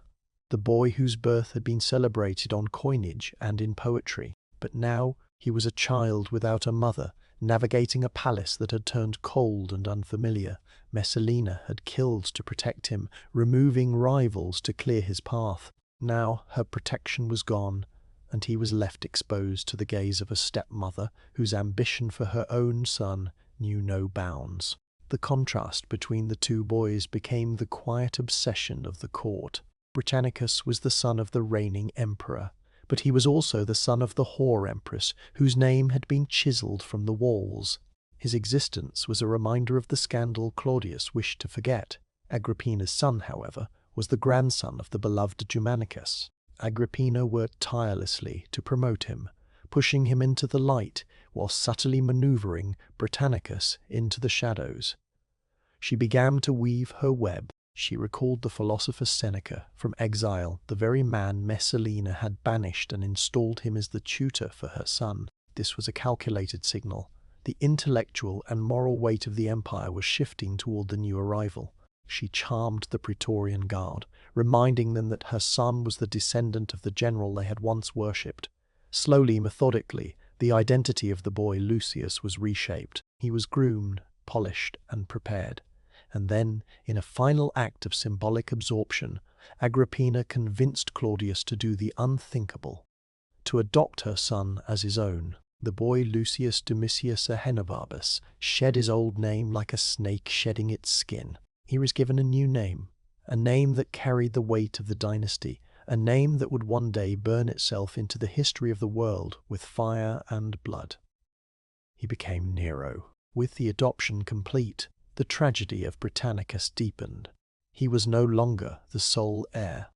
the boy whose birth had been celebrated on coinage and in poetry. But now he was a child without a mother, navigating a palace that had turned cold and unfamiliar. Messalina had killed to protect him, removing rivals to clear his path. Now her protection was gone, and he was left exposed to the gaze of a stepmother whose ambition for her own son knew no bounds. The contrast between the two boys became the quiet obsession of the court. Britannicus was the son of the reigning emperor, but he was also the son of the whore empress, whose name had been chiselled from the walls. His existence was a reminder of the scandal Claudius wished to forget. Agrippina's son, however, was the grandson of the beloved Germanicus. Agrippina worked tirelessly to promote him, pushing him into the light while subtly manoeuvring Britannicus into the shadows. She began to weave her web. She recalled the philosopher Seneca from exile, the very man Messalina had banished, and installed him as the tutor for her son. This was a calculated signal. The intellectual and moral weight of the empire was shifting toward the new arrival. She charmed the Praetorian Guard, reminding them that her son was the descendant of the general they had once worshipped. Slowly, methodically, the identity of the boy Lucius was reshaped. He was groomed, polished, and prepared. And then, in a final act of symbolic absorption, Agrippina convinced Claudius to do the unthinkable, to adopt her son as his own. The boy Lucius Domitius Ahenobarbus shed his old name like a snake shedding its skin. He was given a new name, a name that carried the weight of the dynasty, a name that would one day burn itself into the history of the world with fire and blood. He became Nero. With the adoption complete, the tragedy of Britannicus deepened. He was no longer the sole heir.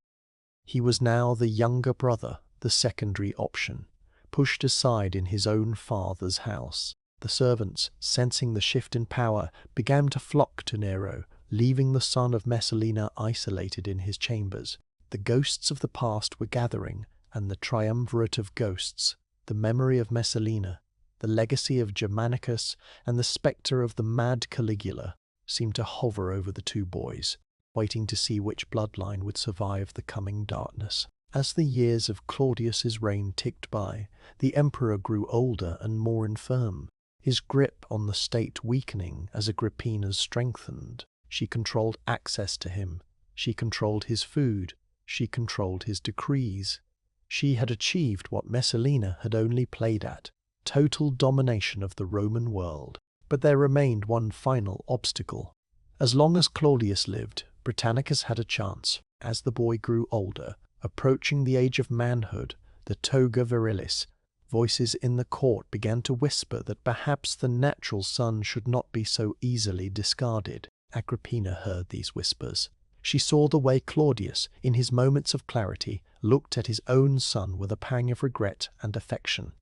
He was now the younger brother, the secondary option, pushed aside in his own father's house. The servants, sensing the shift in power, began to flock to Nero, leaving the son of Messalina isolated in his chambers. The ghosts of the past were gathering, and the triumvirate of ghosts, the memory of Messalina, the legacy of Germanicus, and the spectre of the mad Caligula, seemed to hover over the two boys, waiting to see which bloodline would survive the coming darkness. As the years of Claudius's reign ticked by, the emperor grew older and more infirm, his grip on the state weakening as Agrippina's strengthened. She controlled access to him. She controlled his food. She controlled his decrees. She had achieved what Messalina had only played at, total domination of the Roman world. But there remained one final obstacle. As long as Claudius lived, Britannicus had a chance. As the boy grew older, approaching the age of manhood, the toga virilis, voices in the court began to whisper that perhaps the natural son should not be so easily discarded. Agrippina heard these whispers. She saw the way Claudius, in his moments of clarity, looked at his own son with a pang of regret and affection.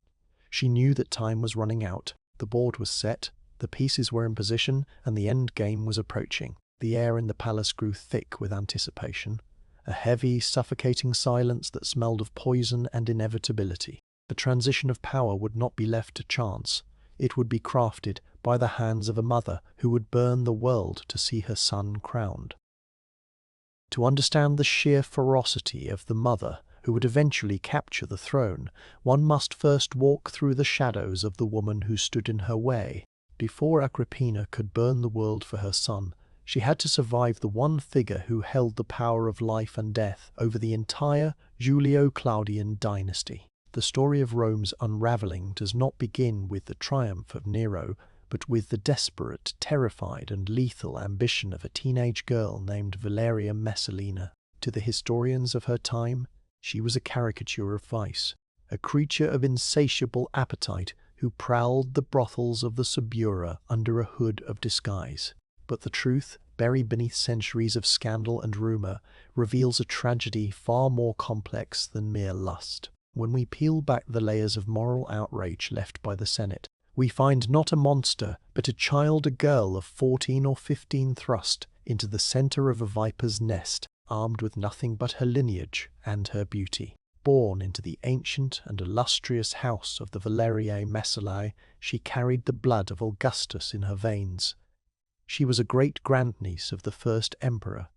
She knew that time was running out. The board was set, the pieces were in position, and the end game was approaching. The air in the palace grew thick with anticipation, a heavy, suffocating silence that smelled of poison and inevitability. The transition of power would not be left to chance. It would be crafted by the hands of a mother who would burn the world to see her son crowned. To understand the sheer ferocity of the mother who would eventually capture the throne, one must first walk through the shadows of the woman who stood in her way. Before Agrippina could burn the world for her son, she had to survive the one figure who held the power of life and death over the entire Julio-Claudian dynasty. The story of Rome's unraveling does not begin with the triumph of Nero, but with the desperate, terrified, and lethal ambition of a teenage girl named Valeria Messalina. To the historians of her time, she was a caricature of vice, a creature of insatiable appetite who prowled the brothels of the Subura under a hood of disguise. But the truth, buried beneath centuries of scandal and rumor, reveals a tragedy far more complex than mere lust. When we peel back the layers of moral outrage left by the Senate, we find not a monster, but a child, a girl of 14 or 15 thrust into the center of a viper's nest, armed with nothing but her lineage and her beauty. Born into the ancient and illustrious house of the Valerii Messallae, she carried the blood of Augustus in her veins. She was a great-grandniece of the first emperor,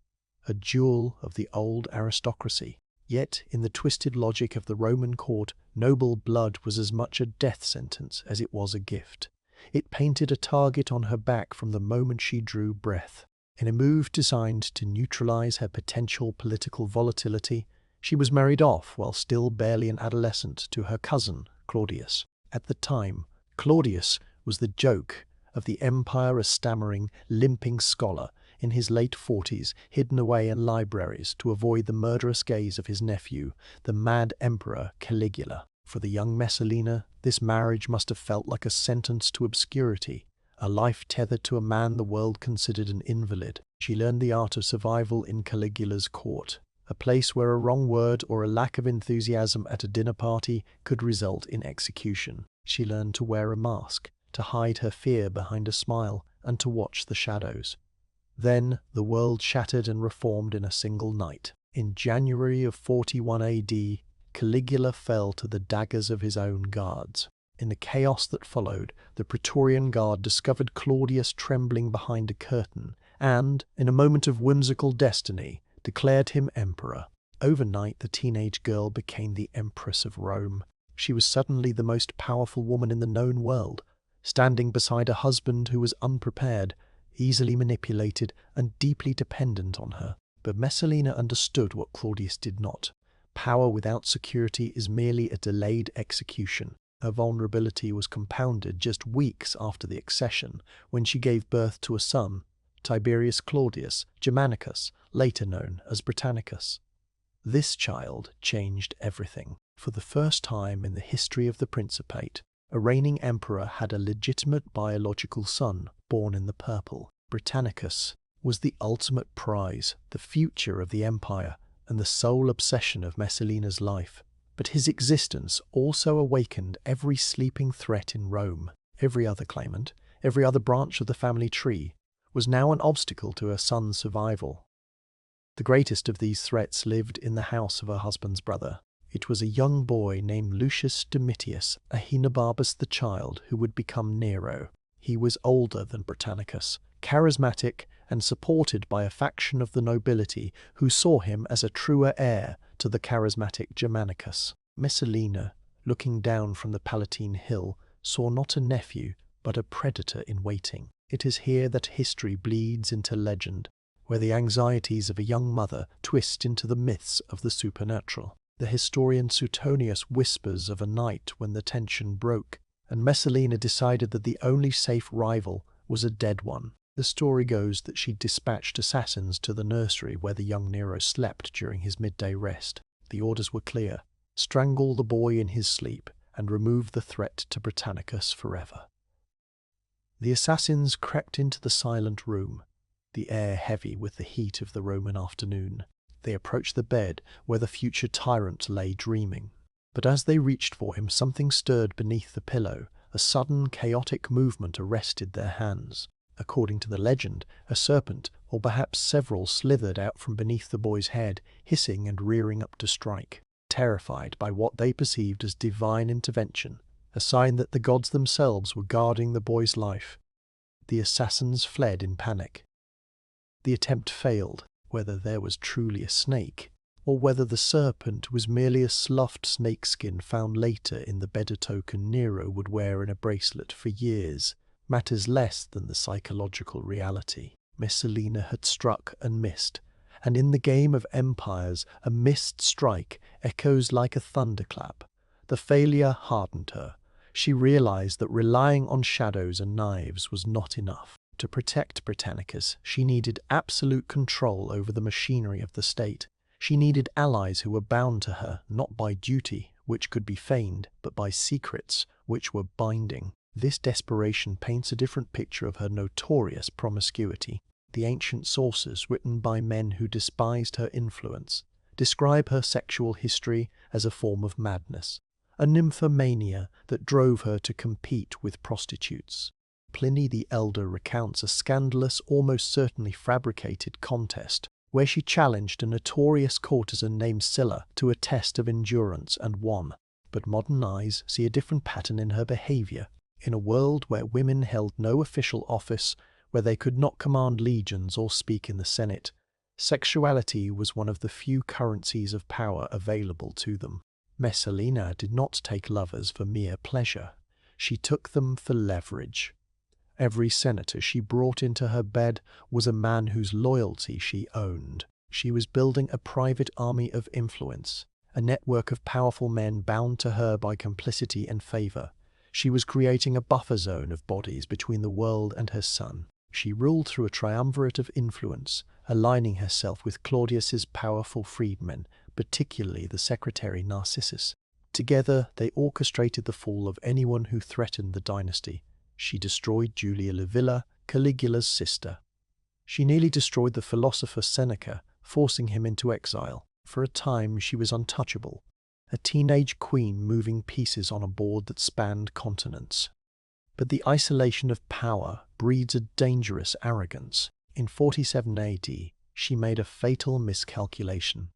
a jewel of the old aristocracy. Yet, in the twisted logic of the Roman court, noble blood was as much a death sentence as it was a gift. It painted a target on her back from the moment she drew breath. In a move designed to neutralize her potential political volatility, she was married off while still barely an adolescent to her cousin, Claudius. At the time, Claudius was the joke of the empire, a stammering, limping scholar in his late 40s, hidden away in libraries to avoid the murderous gaze of his nephew, the mad emperor Caligula. For the young Messalina, this marriage must have felt like a sentence to obscurity, a life tethered to a man the world considered an invalid. She learned the art of survival in Caligula's court, a place where a wrong word or a lack of enthusiasm at a dinner party could result in execution. She learned to wear a mask, to hide her fear behind a smile, and to watch the shadows. Then the world shattered and reformed in a single night. In January of 41 AD, Caligula fell to the daggers of his own guards. In the chaos that followed, the Praetorian Guard discovered Claudius trembling behind a curtain and, in a moment of whimsical destiny, declared him emperor. Overnight, the teenage girl became the Empress of Rome. She was suddenly the most powerful woman in the known world, standing beside a husband who was unprepared, easily manipulated, and deeply dependent on her. But Messalina understood what Claudius did not. Power without security is merely a delayed execution. Her vulnerability was compounded just weeks after the accession, when she gave birth to a son, Tiberius Claudius Germanicus, later known as Britannicus. This child changed everything. For the first time in the history of the Principate, a reigning emperor had a legitimate biological son born in the purple. Britannicus was the ultimate prize, the future of the empire, and the sole obsession of Messalina's life. But his existence also awakened every sleeping threat in Rome. Every other claimant, every other branch of the family tree, was now an obstacle to her son's survival. The greatest of these threats lived in the house of her husband's brother. It was a young boy named Lucius Domitius Ahenobarbus the child who would become Nero. He was older than Britannicus, charismatic and supported by a faction of the nobility who saw him as a truer heir to the charismatic Germanicus. Messalina, looking down from the Palatine Hill, saw not a nephew, but a predator in waiting. It is here that history bleeds into legend, where the anxieties of a young mother twist into the myths of the supernatural. The historian Suetonius whispers of a night when the tension broke, and Messalina decided that the only safe rival was a dead one. The story goes that she dispatched assassins to the nursery where the young Nero slept during his midday rest. The orders were clear: strangle the boy in his sleep and remove the threat to Britannicus forever. The assassins crept into the silent room, the air heavy with the heat of the Roman afternoon. They approached the bed where the future tyrant lay dreaming. But as they reached for him, something stirred beneath the pillow. A sudden, chaotic movement arrested their hands. According to the legend, a serpent, or perhaps several, slithered out from beneath the boy's head, hissing and rearing up to strike. Terrified by what they perceived as divine intervention, a sign that the gods themselves were guarding the boy's life, the assassins fled in panic. The attempt failed, whether there was truly a snake, or whether the serpent was merely a sloughed snakeskin found later in the better token Nero would wear in a bracelet for years, matters less than the psychological reality. Messalina had struck and missed, and in the game of empires a missed strike echoes like a thunderclap. The failure hardened her. She realized that relying on shadows and knives was not enough. To protect Britannicus, she needed absolute control over the machinery of the state. She needed allies who were bound to her, not by duty, which could be feigned, but by secrets, which were binding. This desperation paints a different picture of her notorious promiscuity. The ancient sources, written by men who despised her influence, describe her sexual history as a form of madness, a nymphomania that drove her to compete with prostitutes. Pliny the Elder recounts a scandalous, almost certainly fabricated contest, where she challenged a notorious courtesan named Sylla to a test of endurance and won. But modern eyes see a different pattern in her behaviour. In a world where women held no official office, where they could not command legions or speak in the Senate, sexuality was one of the few currencies of power available to them. Messalina did not take lovers for mere pleasure. She took them for leverage. Every senator she brought into her bed was a man whose loyalty she owned. She was building a private army of influence, a network of powerful men bound to her by complicity and favour. She was creating a buffer zone of bodies between the world and her son. She ruled through a triumvirate of influence, aligning herself with Claudius's powerful freedmen, particularly the secretary Narcissus. Together they orchestrated the fall of anyone who threatened the dynasty. She destroyed Julia Livilla, Caligula's sister. She nearly destroyed the philosopher Seneca, forcing him into exile. For a time she was untouchable, a teenage queen moving pieces on a board that spanned continents. But the isolation of power breeds a dangerous arrogance. In 47 AD, she made a fatal miscalculation.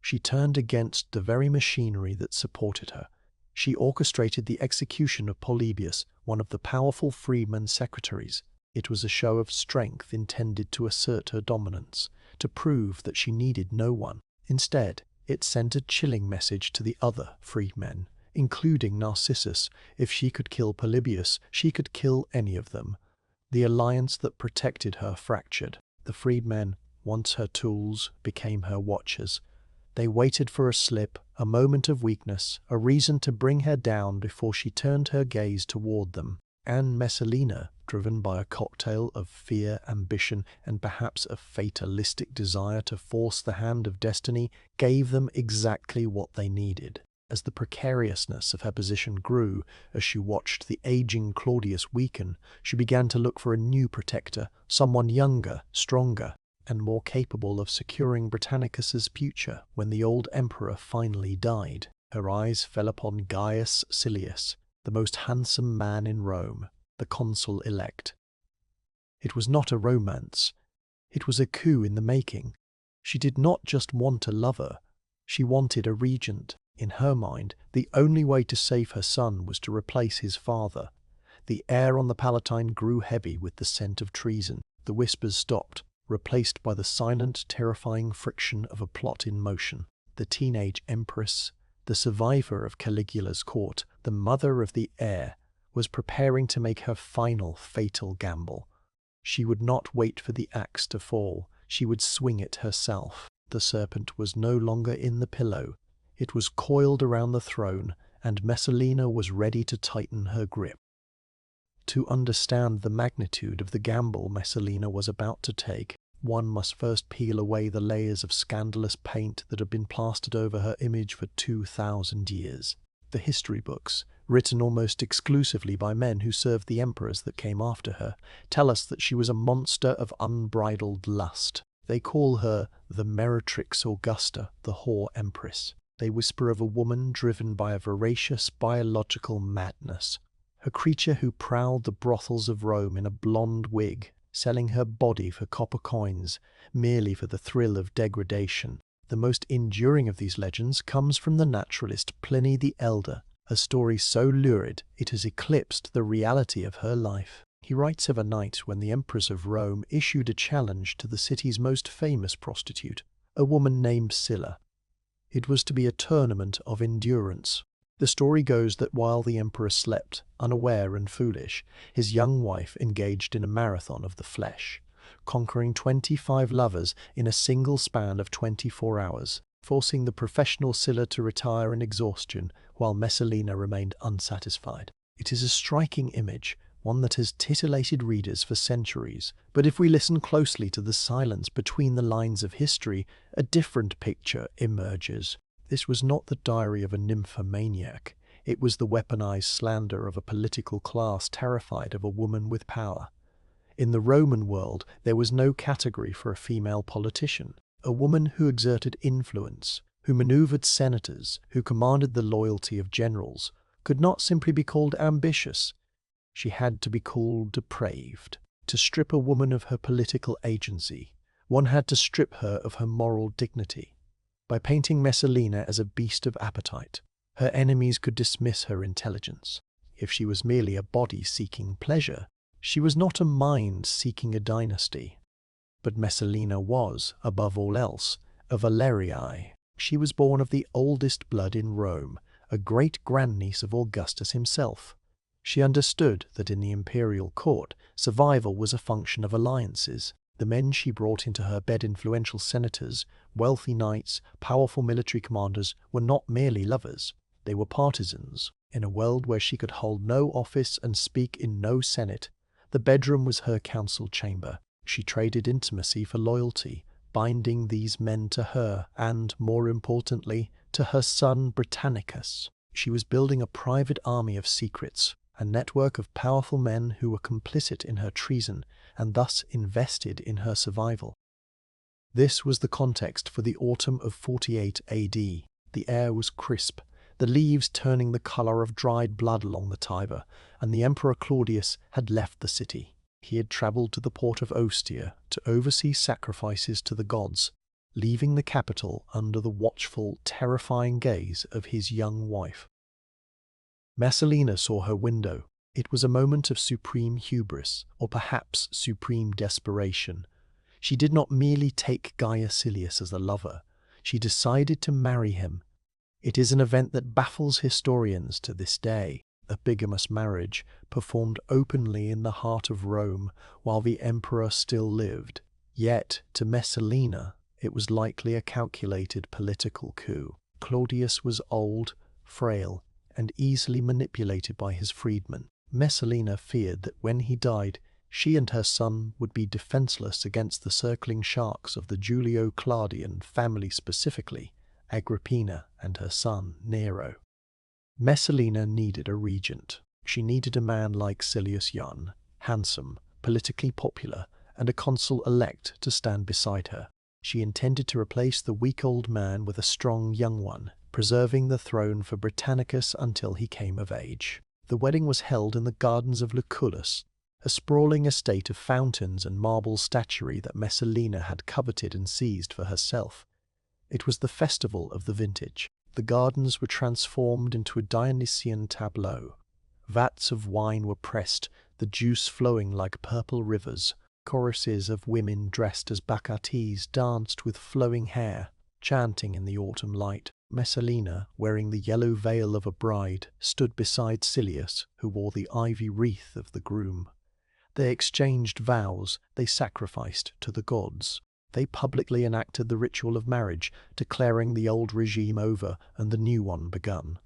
She turned against the very machinery that supported her. She orchestrated the execution of Polybius, one of the powerful freedmen's secretaries. It was a show of strength intended to assert her dominance, to prove that she needed no one. Instead, it sent a chilling message to the other freedmen, including Narcissus. If she could kill Polybius, she could kill any of them. The alliance that protected her fractured. The freedmen, once her tools, became her watchers. They waited for a slip, a moment of weakness, a reason to bring her down before she turned her gaze toward them. And Messalina, driven by a cocktail of fear, ambition, and perhaps a fatalistic desire to force the hand of destiny, gave them exactly what they needed. As the precariousness of her position grew, as she watched the aging Claudius weaken, she began to look for a new protector, someone younger, stronger, and more capable of securing Britannicus's future. When the old emperor finally died, her eyes fell upon Gaius Silius, the most handsome man in Rome, the consul-elect. It was not a romance. It was a coup in the making. She did not just want a lover. She wanted a regent. In her mind, the only way to save her son was to replace his father. The air on the Palatine grew heavy with the scent of treason. The whispers stopped, replaced by the silent, terrifying friction of a plot in motion. The teenage empress, the survivor of Caligula's court, the mother of the heir, was preparing to make her final, fatal gamble. She would not wait for the axe to fall. She would swing it herself. The serpent was no longer in the pillow. It was coiled around the throne, and Messalina was ready to tighten her grip. To understand the magnitude of the gamble Messalina was about to take, one must first peel away the layers of scandalous paint that had been plastered over her image for 2,000 years. The history books, written almost exclusively by men who served the emperors that came after her, tell us that she was a monster of unbridled lust. They call her the Meretrix Augusta, the whore empress. They whisper of a woman driven by a voracious biological madness, a creature who prowled the brothels of Rome in a blonde wig, selling her body for copper coins, merely for the thrill of degradation. The most enduring of these legends comes from the naturalist Pliny the Elder, a story so lurid it has eclipsed the reality of her life. He writes of a night when the Empress of Rome issued a challenge to the city's most famous prostitute, a woman named Sylla. It was to be a tournament of endurance. The story goes that while the emperor slept, unaware and foolish, his young wife engaged in a marathon of the flesh, conquering 25 lovers in a single span of 24 hours, forcing the professional Sylla to retire in exhaustion while Messalina remained unsatisfied. It is a striking image, one that has titillated readers for centuries, but if we listen closely to the silence between the lines of history, a different picture emerges. This was not the diary of a nymphomaniac. It was the weaponized slander of a political class terrified of a woman with power. In the Roman world, there was no category for a female politician. A woman who exerted influence, who maneuvered senators, who commanded the loyalty of generals, could not simply be called ambitious. She had to be called depraved. To strip a woman of her political agency, one had to strip her of her moral dignity. By painting Messalina as a beast of appetite, her enemies could dismiss her intelligence. If she was merely a body seeking pleasure, she was not a mind seeking a dynasty. But Messalina was, above all else, a Valerii. She was born of the oldest blood in Rome, a great-grandniece of Augustus himself. She understood that in the imperial court, survival was a function of alliances. The men she brought into her bed, influential senators, wealthy knights, powerful military commanders, were not merely lovers. They were partisans. In a world where she could hold no office and speak in no senate, the bedroom was her council chamber. She traded intimacy for loyalty, binding these men to her and, more importantly, to her son Britannicus. She was building a private army of secrets, a network of powerful men who were complicit in her treason and thus invested in her survival. This was the context for the autumn of 48 AD. The air was crisp, the leaves turning the colour of dried blood along the Tiber, and the Emperor Claudius had left the city. He had travelled to the port of Ostia to oversee sacrifices to the gods, leaving the capital under the watchful, terrifying gaze of his young wife. Messalina saw her window. It was a moment of supreme hubris, or perhaps supreme desperation. She did not merely take Gaius Silius as a lover. She decided to marry him. It is an event that baffles historians to this day. A bigamous marriage, performed openly in the heart of Rome while the emperor still lived. Yet, to Messalina, it was likely a calculated political coup. Claudius was old, frail, and easily manipulated by his freedmen. Messalina feared that when he died, she and her son would be defenseless against the circling sharks of the Julio-Claudian family, specifically Agrippina and her son Nero. Messalina needed a regent. She needed a man like Silius young, handsome, politically popular, and a consul-elect to stand beside her. She intended to replace the weak old man with a strong young one, preserving the throne for Britannicus until he came of age. The wedding was held in the gardens of Lucullus, a sprawling estate of fountains and marble statuary that Messalina had coveted and seized for herself. It was the festival of the vintage. the gardens were transformed into a Dionysian tableau. Vats of wine were pressed, the juice flowing like purple rivers. Choruses of women dressed as Bacchantes danced with flowing hair, chanting in the autumn light. Messalina, wearing the yellow veil of a bride, stood beside Silius, who wore the ivy wreath of the groom. They exchanged vows, they sacrificed to the gods. They publicly enacted the ritual of marriage, declaring the old regime over and the new one begun.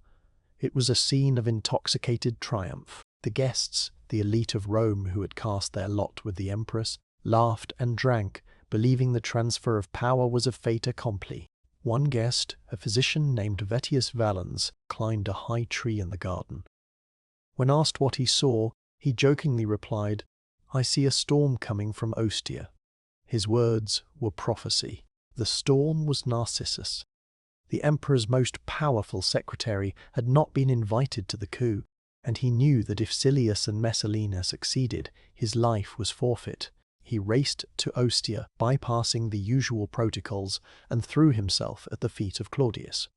It was a scene of intoxicated triumph. The guests, the elite of Rome who had cast their lot with the empress, laughed and drank, believing the transfer of power was a fait accompli. One guest, a physician named Vettius Valens, climbed a high tree in the garden. When asked what he saw, he jokingly replied, "I see a storm coming from Ostia." His words were prophecy. The storm was Narcissus. The emperor's most powerful secretary had not been invited to the coup, and he knew that if Silius and Messalina succeeded, his life was forfeit. He raced to Ostia, bypassing the usual protocols, and threw himself at the feet of Claudius.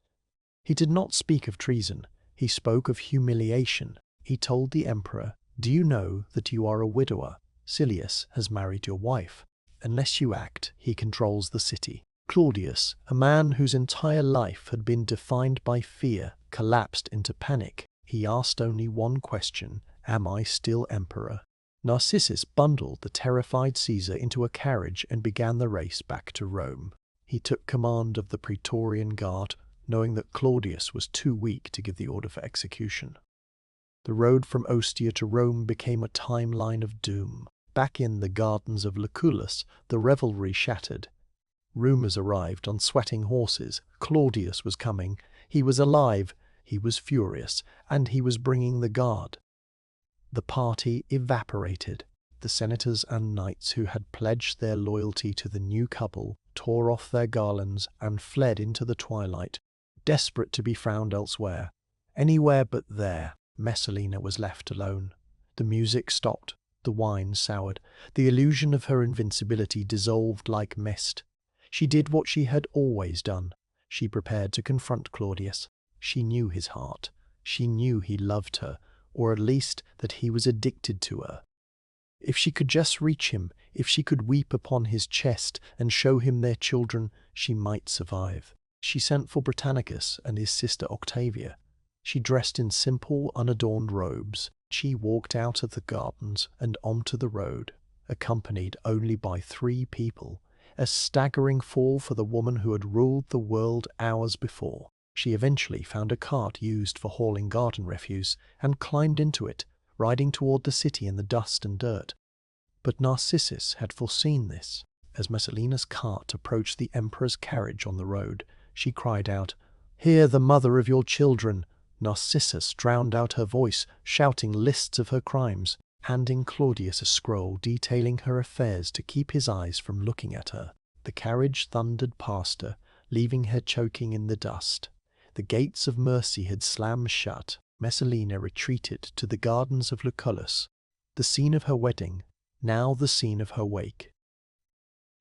He did not speak of treason, he spoke of humiliation. He told the emperor, "Do you know that you are a widower? Silius has married your wife. Unless you act, he controls the city." Claudius, a man whose entire life had been defined by fear, collapsed into panic. He asked only one question, "Am I still emperor?" Narcissus bundled the terrified Caesar into a carriage and began the race back to Rome. He took command of the Praetorian Guard, knowing that Claudius was too weak to give the order for execution. The road from Ostia to Rome became a timeline of doom. Back in the gardens of Lucullus, the revelry shattered. Rumors arrived on sweating horses. Claudius was coming. He was alive. He was furious. And he was bringing the guard. The party evaporated. The senators and knights who had pledged their loyalty to the new couple tore off their garlands and fled into the twilight, desperate to be found elsewhere. Anywhere but there. Messalina was left alone. The music stopped. The wine soured. The illusion of her invincibility dissolved like mist. She did what she had always done. She prepared to confront Claudius. She knew his heart. She knew he loved her, or at least that he was addicted to her. If she could just reach him, if she could weep upon his chest and show him their children, she might survive. She sent for Britannicus and his sister Octavia. She dressed in simple, unadorned robes. She walked out of the gardens and onto the road, accompanied only by 3 people, a staggering fall for the woman who had ruled the world hours before. She eventually found a cart used for hauling garden refuse and climbed into it, riding toward the city in the dust and dirt. But Narcissus had foreseen this. As Messalina's cart approached the emperor's carriage on the road, she cried out, "Here the mother of your children!" Narcissus drowned out her voice, shouting lists of her crimes, handing Claudius a scroll detailing her affairs to keep his eyes from looking at her. The carriage thundered past her, leaving her choking in the dust. The gates of mercy had slammed shut. Messalina retreated to the gardens of Lucullus, the scene of her wedding, now the scene of her wake.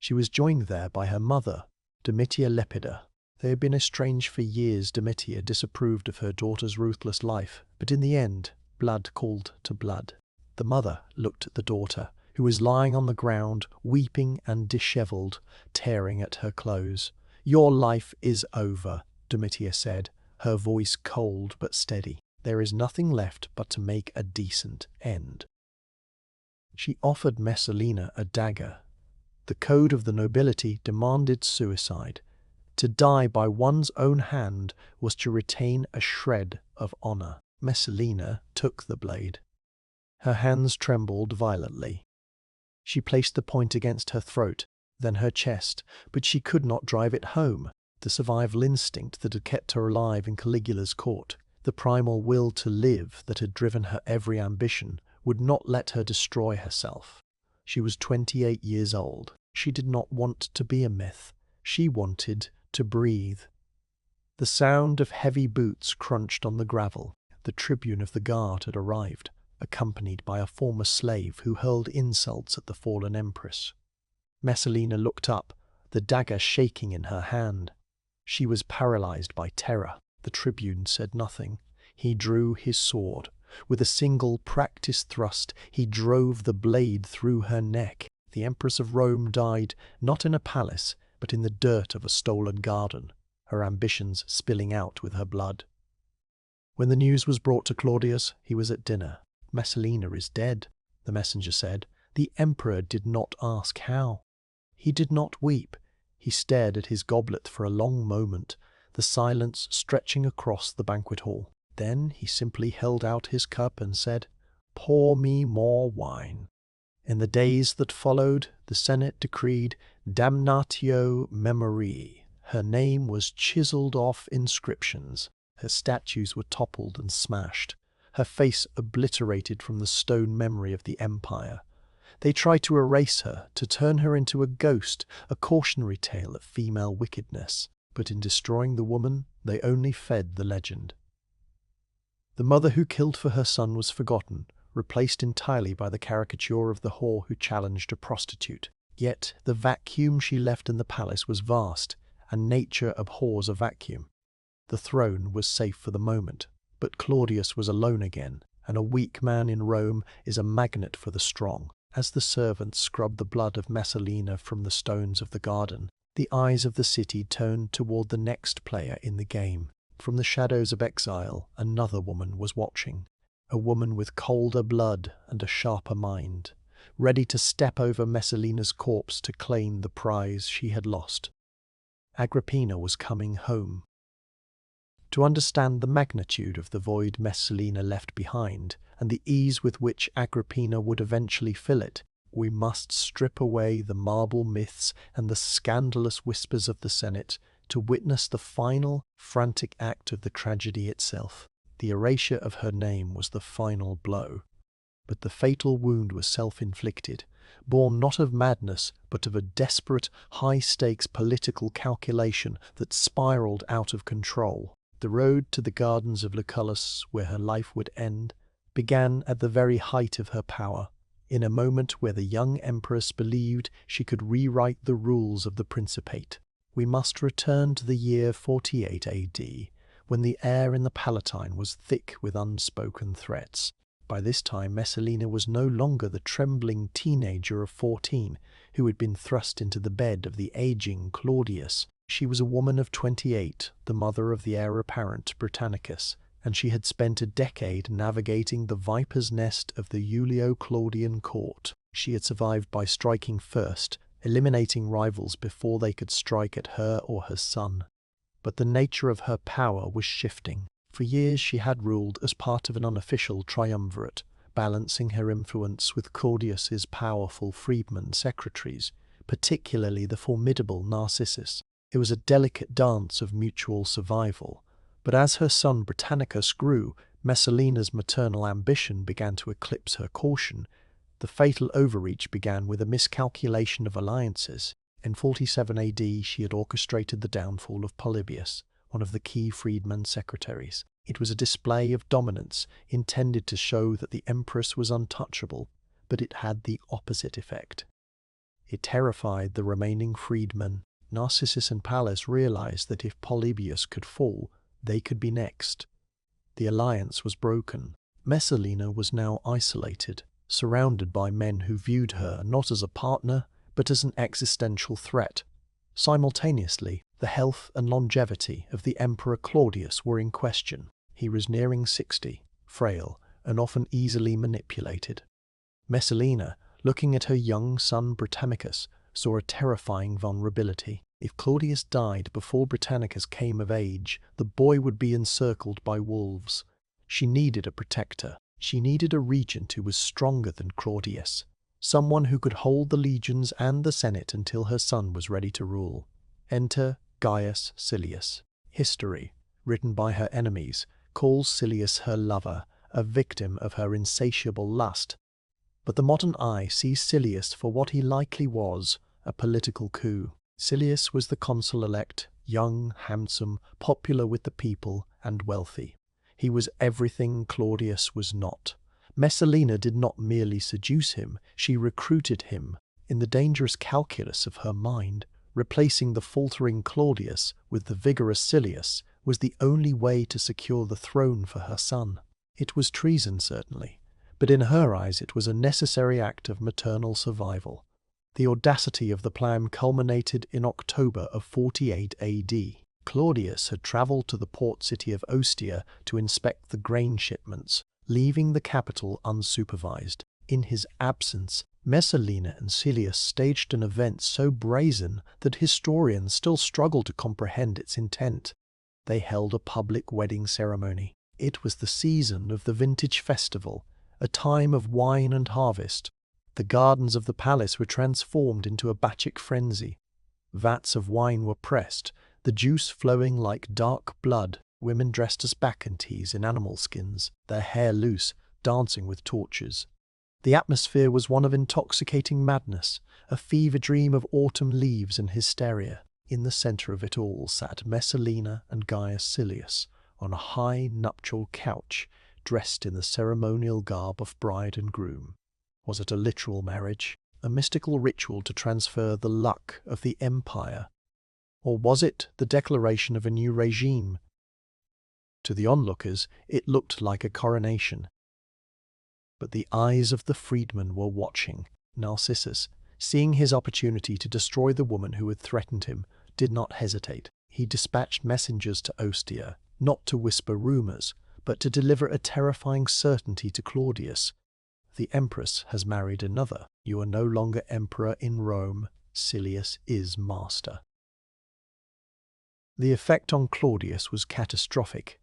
She was joined there by her mother, Domitia Lepida. They had been estranged for years. Domitia disapproved of her daughter's ruthless life, but in the end, blood called to blood. The mother looked at the daughter, who was lying on the ground, weeping and dishevelled, tearing at her clothes. "Your life is over," Domitia said, her voice cold but steady. "There is nothing left but to make a decent end." She offered Messalina a dagger. The code of the nobility demanded suicide. To die by one's own hand was to retain a shred of honor. Messalina took the blade. Her hands trembled violently. She placed the point against her throat, then her chest, but she could not drive it home. The survival instinct that had kept her alive in Caligula's court, the primal will to live that had driven her every ambition, would not let her destroy herself. She was 28 years old. She did not want to be a myth. She wanted to breathe. The sound of heavy boots crunched on the gravel. The tribune of the guard had arrived, accompanied by a former slave who hurled insults at the fallen empress. Messalina looked up, the dagger shaking in her hand. She was paralyzed by terror. The tribune said nothing. He drew his sword. With a single practiced thrust, he drove the blade through her neck. The Empress of Rome died not in a palace, but in the dirt of a stolen garden, her ambitions spilling out with her blood. When the news was brought to Claudius, he was at dinner. "Messalina is dead," the messenger said. The emperor did not ask how. He did not weep. He stared at his goblet for a long moment, the silence stretching across the banquet hall. Then he simply held out his cup and said, "Pour me more wine." In the days that followed, the Senate decreed damnatio memorii. Her name was chiseled off inscriptions. Her statues were toppled and smashed. Her face obliterated from the stone memory of the empire. They tried to erase her, to turn her into a ghost, a cautionary tale of female wickedness. But in destroying the woman, they only fed the legend. The mother who killed for her son was forgotten, replaced entirely by the caricature of the whore who challenged a prostitute. Yet the vacuum she left in the palace was vast, and nature abhors a vacuum. The throne was safe for the moment, but Claudius was alone again, and a weak man in Rome is a magnet for the strong. As the servants scrubbed the blood of Messalina from the stones of the garden, the eyes of the city turned toward the next player in the game. From the shadows of exile, another woman was watching. A woman with colder blood and a sharper mind, ready to step over Messalina's corpse to claim the prize she had lost. Agrippina was coming home. To understand the magnitude of the void Messalina left behind, and the ease with which Agrippina would eventually fill it, we must strip away the marble myths and the scandalous whispers of the Senate to witness the final, frantic act of the tragedy itself. The erasure of her name was the final blow. But the fatal wound was self-inflicted, born not of madness, but of a desperate, high-stakes political calculation that spiraled out of control. The road to the gardens of Lucullus, where her life would end, began at the very height of her power, in a moment where the young empress believed she could rewrite the rules of the Principate. We must return to the year 48 AD, when the air in the Palatine was thick with unspoken threats. By this time, Messalina was no longer the trembling teenager of 14 who had been thrust into the bed of the aging Claudius. She was a woman of 28, the mother of the heir apparent Britannicus, and she had spent a decade navigating the viper's nest of the Julio-Claudian court. She had survived by striking first, eliminating rivals before they could strike at her or her son. But the nature of her power was shifting. For years she had ruled as part of an unofficial triumvirate, balancing her influence with Claudius's powerful freedman secretaries, particularly the formidable Narcissus. It was a delicate dance of mutual survival. But as her son Britannicus grew, Messalina's maternal ambition began to eclipse her caution. The fatal overreach began with a miscalculation of alliances. In 47 AD, she had orchestrated the downfall of Polybius, one of the key freedman secretaries. It was a display of dominance intended to show that the empress was untouchable, but it had the opposite effect. It terrified the remaining freedmen. Narcissus and Pallas realized that if Polybius could fall, they could be next. The alliance was broken. Messalina was now isolated, surrounded by men who viewed her not as a partner, but as an existential threat. Simultaneously, the health and longevity of the Emperor Claudius were in question. He was nearing 60, frail, and often easily manipulated. Messalina, looking at her young son Britannicus, saw a terrifying vulnerability. If Claudius died before Britannicus came of age, the boy would be encircled by wolves. She needed a protector. She needed a regent who was stronger than Claudius, someone who could hold the legions and the Senate until her son was ready to rule. Enter Gaius Silius. History, written by her enemies, calls Silius her lover, a victim of her insatiable lust. But the modern eye sees Silius for what he likely was, a political coup. Silius was the consul-elect, young, handsome, popular with the people, and wealthy. He was everything Claudius was not. Messalina did not merely seduce him, she recruited him, in the dangerous calculus of her mind, replacing the faltering Claudius with the vigorous Silius, was the only way to secure the throne for her son. It was treason, certainly, but in her eyes it was a necessary act of maternal survival. The audacity of the plan culminated in October of 48 AD. Claudius had travelled to the port city of Ostia to inspect the grain shipments, leaving the capital unsupervised. In his absence, Messalina and Silius staged an event so brazen that historians still struggle to comprehend its intent. They held a public wedding ceremony. It was the season of the vintage festival, a time of wine and harvest. The gardens of the palace were transformed into a Bacchic frenzy. Vats of wine were pressed, the juice flowing like dark blood. Women dressed as bacchantes in animal skins, their hair loose, dancing with torches. The atmosphere was one of intoxicating madness, a fever dream of autumn leaves and hysteria. In the centre of it all sat Messalina and Gaius Silius on a high nuptial couch, dressed in the ceremonial garb of bride and groom. Was it a literal marriage, a mystical ritual to transfer the luck of the empire? Or was it the declaration of a new regime? To the onlookers, it looked like a coronation. But the eyes of the freedman were watching. Narcissus, seeing his opportunity to destroy the woman who had threatened him, did not hesitate. He dispatched messengers to Ostia, not to whisper rumours, but to deliver a terrifying certainty to Claudius. The Empress has married another. You are no longer emperor in Rome. Silius is master. The effect on Claudius was catastrophic.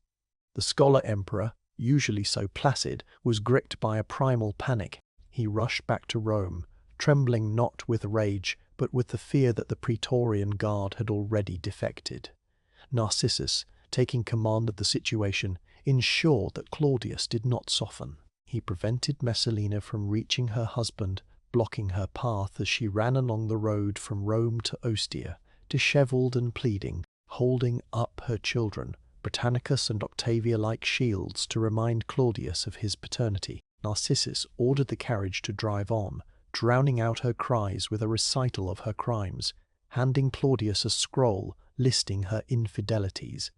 The scholar emperor, usually so placid, was gripped by a primal panic. He rushed back to Rome, trembling not with rage, but with the fear that the Praetorian Guard had already defected. Narcissus, taking command of the situation, ensured that Claudius did not soften. He prevented Messalina from reaching her husband, blocking her path as she ran along the road from Rome to Ostia, dishevelled and pleading, holding up her children, Britannicus and Octavia like shields, to remind Claudius of his paternity. Narcissus ordered the carriage to drive on, drowning out her cries with a recital of her crimes, handing Claudius a scroll listing her infidelities.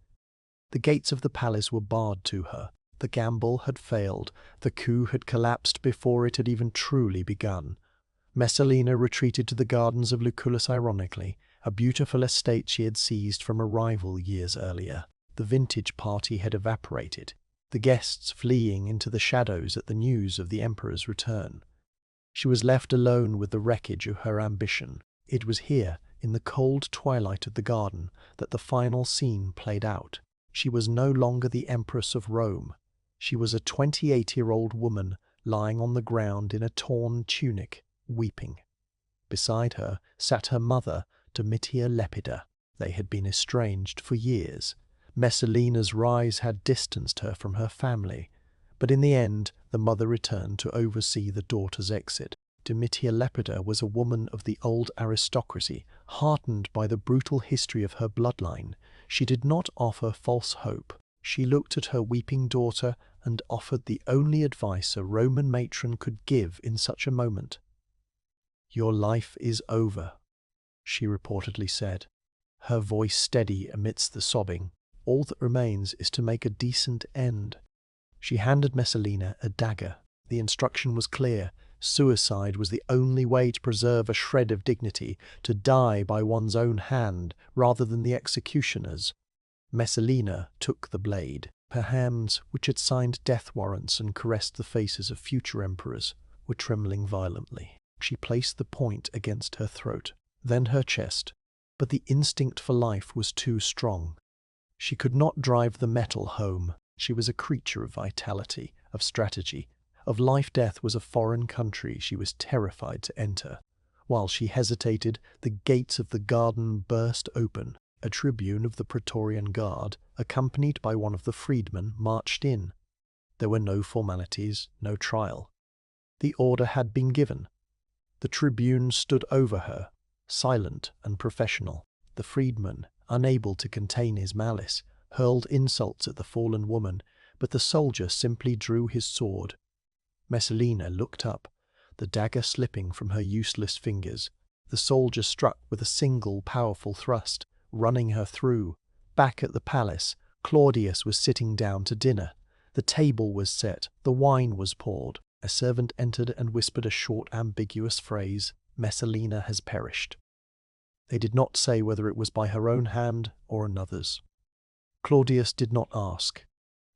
The gates of the palace were barred to her. The gamble had failed. The coup had collapsed before it had even truly begun. Messalina retreated to the gardens of Lucullus ironically, a beautiful estate she had seized from a rival years earlier. The vintage party had evaporated, the guests fleeing into the shadows at the news of the emperor's return. She was left alone with the wreckage of her ambition. It was here, in the cold twilight of the garden, that the final scene played out. She was no longer the Empress of Rome. She was a 28-year-old woman lying on the ground in a torn tunic, weeping. Beside her sat her mother, Domitia Lepida. They had been estranged for years. Messalina's rise had distanced her from her family, but in the end the mother returned to oversee the daughter's exit. Domitia Lepida was a woman of the old aristocracy, heartened by the brutal history of her bloodline. She did not offer false hope. She looked at her weeping daughter and offered the only advice a Roman matron could give in such a moment. "Your life is over," she reportedly said, her voice steady amidst the sobbing. "All that remains is to make a decent end." She handed Messalina a dagger. The instruction was clear. Suicide was the only way to preserve a shred of dignity, to die by one's own hand rather than the executioner's. Messalina took the blade. Her hands, which had signed death warrants and caressed the faces of future emperors, were trembling violently. She placed the point against her throat, then her chest, but the instinct for life was too strong. She could not drive the metal home. She was a creature of vitality, of strategy. Of life-death was a foreign country she was terrified to enter. While she hesitated, the gates of the garden burst open. A tribune of the Praetorian Guard, accompanied by one of the freedmen, marched in. There were no formalities, no trial. The order had been given. The tribune stood over her, silent and professional. The freedman, unable to contain his malice, hurled insults at the fallen woman, but the soldier simply drew his sword. Messalina looked up, the dagger slipping from her useless fingers. The soldier struck with a single powerful thrust, running her through. Back at the palace, Claudius was sitting down to dinner. The table was set, the wine was poured. A servant entered and whispered a short, ambiguous phrase, "Messalina has perished." They did not say whether it was by her own hand or another's. Claudius did not ask.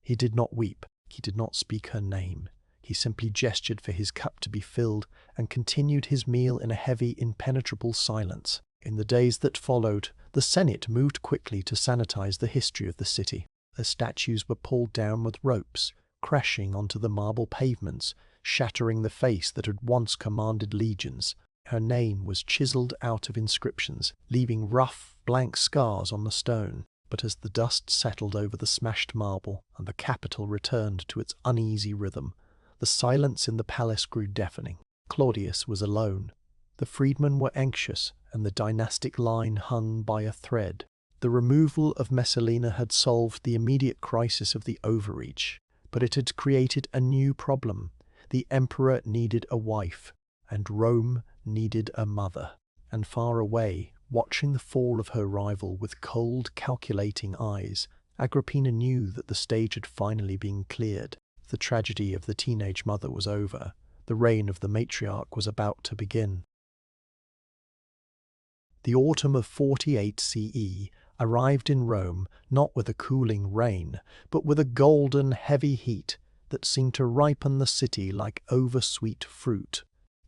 He did not weep. He did not speak her name. He simply gestured for his cup to be filled and continued his meal in a heavy, impenetrable silence. In the days that followed, the Senate moved quickly to sanitize the history of the city. The statues were pulled down with ropes, crashing onto the marble pavements, shattering the face that had once commanded legions. Her name was chiseled out of inscriptions, leaving rough, blank scars on the stone. But as the dust settled over the smashed marble and the Capitol returned to its uneasy rhythm, the silence in the palace grew deafening. Claudius was alone. The freedmen were anxious, and the dynastic line hung by a thread. The removal of Messalina had solved the immediate crisis of the overreach, but it had created a new problem. The emperor needed a wife, and Rome needed a mother. And far away, watching the fall of her rival with cold, calculating eyes, Agrippina knew that the stage had finally been cleared. The tragedy of the teenage mother was over. The reign of the matriarch was about to begin. The autumn of 48 CE arrived in Rome not with a cooling rain, but with a golden, heavy heat that seemed to ripen the city like oversweet fruit.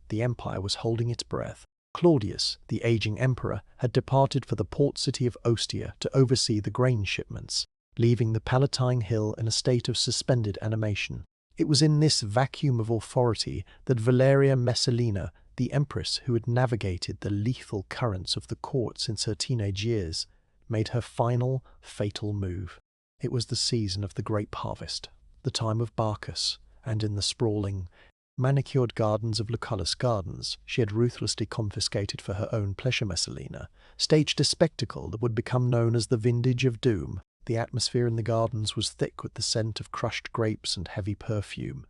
The empire was holding its breath. Claudius, the aging emperor, had departed for the port city of Ostia to oversee the grain shipments, leaving the Palatine Hill in a state of suspended animation. It was in this vacuum of authority that Valeria Messalina, the empress who had navigated the lethal currents of the court since her teenage years, made her final, fatal move. It was the season of the grape harvest, the time of Bacchus, and in the sprawling, manicured gardens of Lucullus Gardens she had ruthlessly confiscated for her own pleasure. Messalina staged a spectacle that would become known as the Vintage of Doom. The atmosphere in the gardens was thick with the scent of crushed grapes and heavy perfume.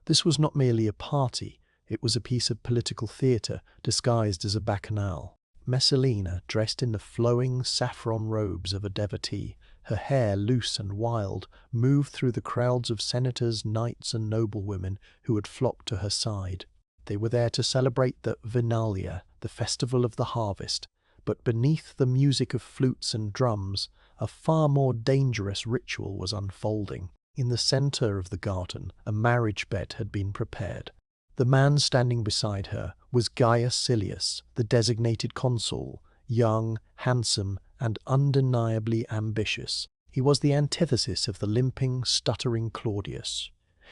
This was not merely a party, it was a piece of political theatre disguised as a bacchanal. Messalina, dressed in the flowing saffron robes of a devotee, her hair loose and wild, moved through the crowds of senators, knights, and noblewomen who had flocked to her side. They were there to celebrate the Vinalia, the festival of the harvest, but beneath the music of flutes and drums, a far more dangerous ritual was unfolding. In the center of the garden, a marriage bed had been prepared. The man standing beside her was Gaius Silius, the designated consul, young, handsome, and undeniably ambitious. He was the antithesis of the limping, stuttering Claudius.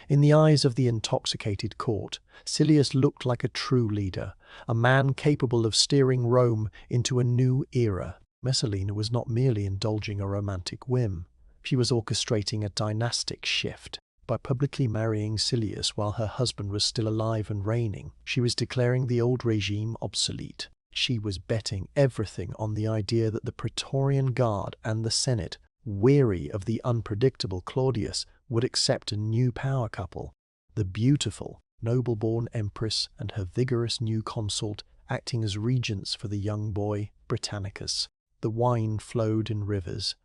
In the eyes of the intoxicated court, Silius looked like a true leader, a man capable of steering Rome into a new era. Messalina was not merely indulging a romantic whim. She was orchestrating a dynastic shift. By publicly marrying Silius while her husband was still alive and reigning, she was declaring the old regime obsolete. She was betting everything on the idea that the Praetorian Guard and the Senate, weary of the unpredictable Claudius, would accept a new power couple, the beautiful, noble-born empress and her vigorous new consort acting as regents for the young boy, Britannicus. The wine flowed in rivers.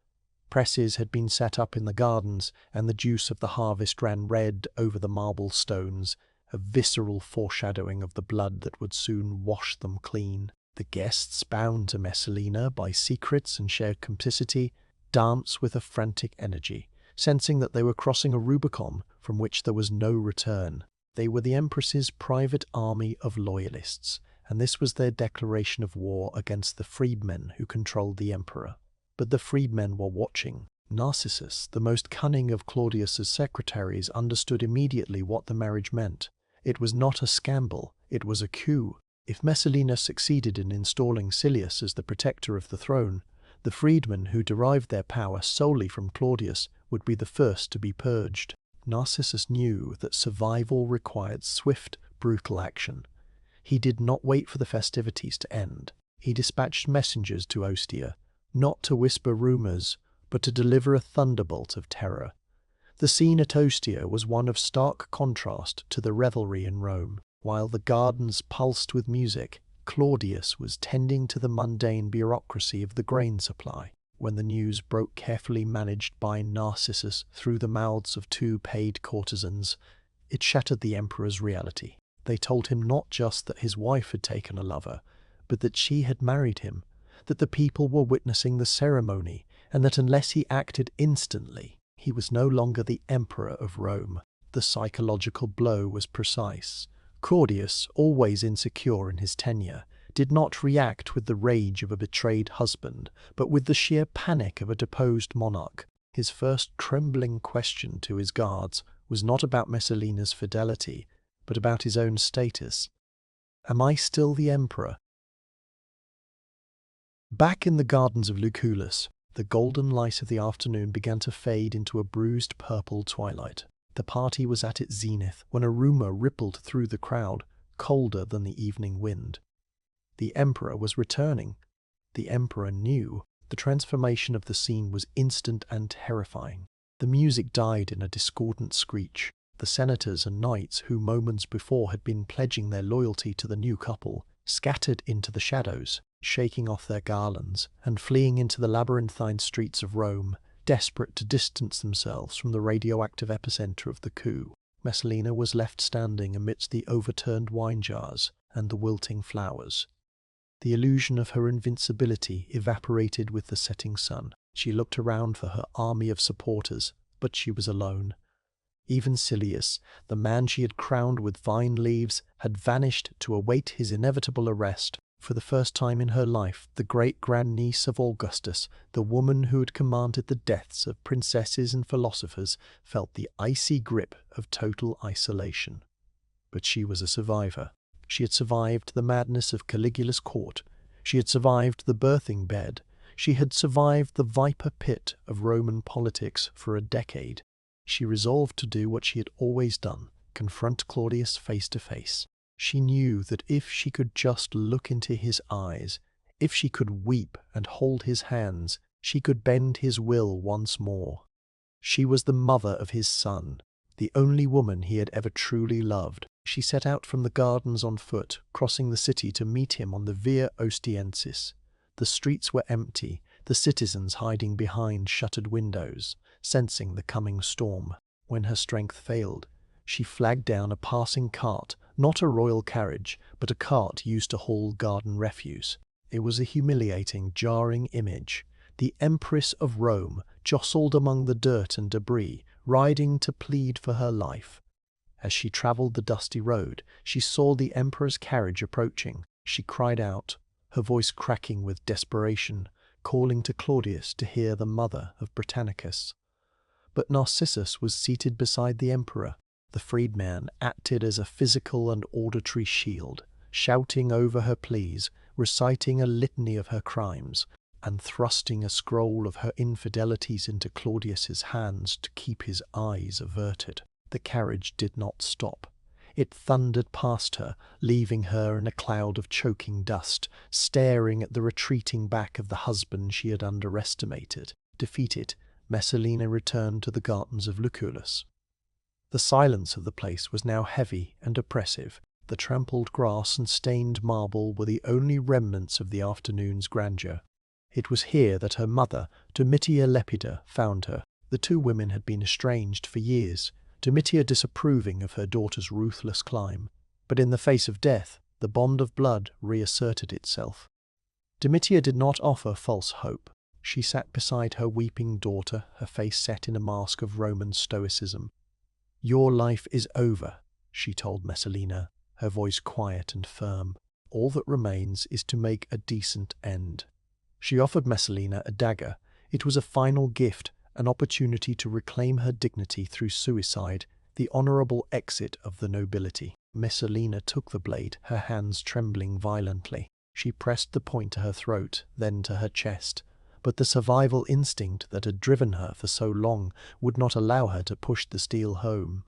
Presses had been set up in the gardens, and the juice of the harvest ran red over the marble stones, a visceral foreshadowing of the blood that would soon wash them clean. The guests, bound to Messalina by secrets and shared complicity, danced with a frantic energy, sensing that they were crossing a Rubicon from which there was no return. They were the Empress's private army of loyalists, and this was their declaration of war against the freedmen who controlled the emperor. But the freedmen were watching. Narcissus, the most cunning of Claudius's secretaries, understood immediately what the marriage meant. It was not a scandal, it was a coup. If Messalina succeeded in installing Silius as the protector of the throne, the freedmen who derived their power solely from Claudius would be the first to be purged. Narcissus knew that survival required swift, brutal action. He did not wait for the festivities to end. He dispatched messengers to Ostia, not to whisper rumors, but to deliver a thunderbolt of terror. The scene at Ostia was one of stark contrast to the revelry in Rome. While the gardens pulsed with music, Claudius was tending to the mundane bureaucracy of the grain supply. When the news broke carefully managed by Narcissus through the mouths of two paid courtesans, it shattered the emperor's reality. They told him not just that his wife had taken a lover, but that she had married him, that the people were witnessing the ceremony, and that unless he acted instantly, he was no longer the emperor of Rome. The psychological blow was precise. Claudius, always insecure in his tenure, did not react with the rage of a betrayed husband, but with the sheer panic of a deposed monarch. His first trembling question to his guards was not about Messalina's fidelity, but about his own status. Am I still the emperor? Back in the gardens of Lucullus, the golden light of the afternoon began to fade into a bruised purple twilight. The party was at its zenith when a rumor rippled through the crowd, colder than the evening wind. The emperor was returning. The emperor knew. The transformation of the scene was instant and terrifying. The music died in a discordant screech. The senators and knights who moments before had been pledging their loyalty to the new couple scattered into the shadows, shaking off their garlands and fleeing into the labyrinthine streets of Rome, desperate to distance themselves from the radioactive epicenter of the coup. Messalina was left standing amidst the overturned wine jars and the wilting flowers. The illusion of her invincibility evaporated with the setting sun. She looked around for her army of supporters, but she was alone. Even Silius, the man she had crowned with vine leaves, had vanished to await his inevitable arrest. For the first time in her life, the great-grandniece of Augustus, the woman who had commanded the deaths of princesses and philosophers, felt the icy grip of total isolation. But she was a survivor. She had survived the madness of Caligula's court. She had survived the birthing bed. She had survived the viper pit of Roman politics for a decade. She resolved to do what she had always done, confront Claudius face to face. She knew that if she could just look into his eyes, if she could weep and hold his hands, she could bend his will once more. She was the mother of his son, the only woman he had ever truly loved. She set out from the gardens on foot, crossing the city to meet him on the Via Ostiensis. The streets were empty, the citizens hiding behind shuttered windows, sensing the coming storm. When her strength failed, she flagged down a passing cart, not a royal carriage, but a cart used to haul garden refuse. It was a humiliating, jarring image. The Empress of Rome, jostled among the dirt and debris, riding to plead for her life. As she travelled the dusty road, she saw the emperor's carriage approaching. She cried out, her voice cracking with desperation, calling to Claudius to hear the mother of Britannicus. But Narcissus was seated beside the emperor. The freedman acted as a physical and auditory shield, shouting over her pleas, reciting a litany of her crimes, and thrusting a scroll of her infidelities into Claudius's hands to keep his eyes averted. The carriage did not stop. It thundered past her, leaving her in a cloud of choking dust, staring at the retreating back of the husband she had underestimated. Defeated, Messalina returned to the gardens of Lucullus. The silence of the place was now heavy and oppressive. The trampled grass and stained marble were the only remnants of the afternoon's grandeur. It was here that her mother, Domitia Lepida, found her. The two women had been estranged for years, Domitia disapproving of her daughter's ruthless climb. But in the face of death, the bond of blood reasserted itself. Domitia did not offer false hope. She sat beside her weeping daughter, her face set in a mask of Roman stoicism. "Your life is over," she told Messalina, her voice quiet and firm. "All that remains is to make a decent end." She offered Messalina a dagger. It was a final gift, an opportunity to reclaim her dignity through suicide, the honourable exit of the nobility. Messalina took the blade, her hands trembling violently. She pressed the point to her throat, then to her chest. But the survival instinct that had driven her for so long would not allow her to push the steel home.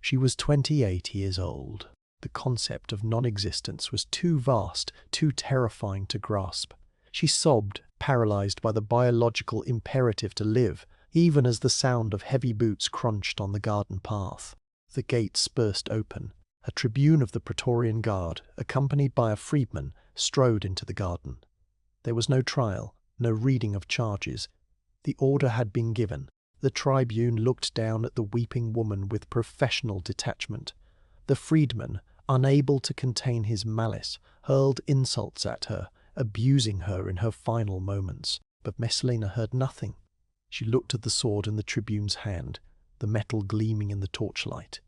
She was 28 years old. The concept of non-existence was too vast, too terrifying to grasp. She sobbed, paralyzed by the biological imperative to live, even as the sound of heavy boots crunched on the garden path. The gates burst open. A tribune of the Praetorian Guard, accompanied by a freedman, strode into the garden. There was no trial, no reading of charges. The order had been given. The tribune looked down at the weeping woman with professional detachment. The freedman, unable to contain his malice, hurled insults at her, abusing her in her final moments. But Messalina heard nothing. She looked at the sword in the tribune's hand, the metal gleaming in the torchlight.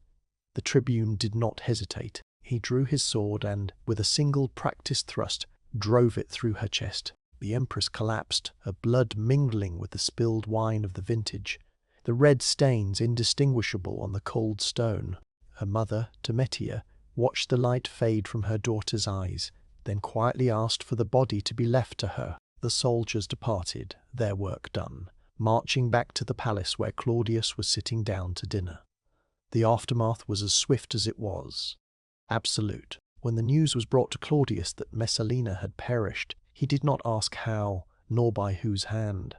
The tribune did not hesitate. He drew his sword and, with a single practiced thrust, drove it through her chest. The empress collapsed, her blood mingling with the spilled wine of the vintage, the red stains indistinguishable on the cold stone. Her mother, Domitia, watched the light fade from her daughter's eyes, then quietly asked for the body to be left to her. The soldiers departed, their work done, marching back to the palace where Claudius was sitting down to dinner. The aftermath was as swift as it was absolute. When the news was brought to Claudius that Messalina had perished, he did not ask how, nor by whose hand.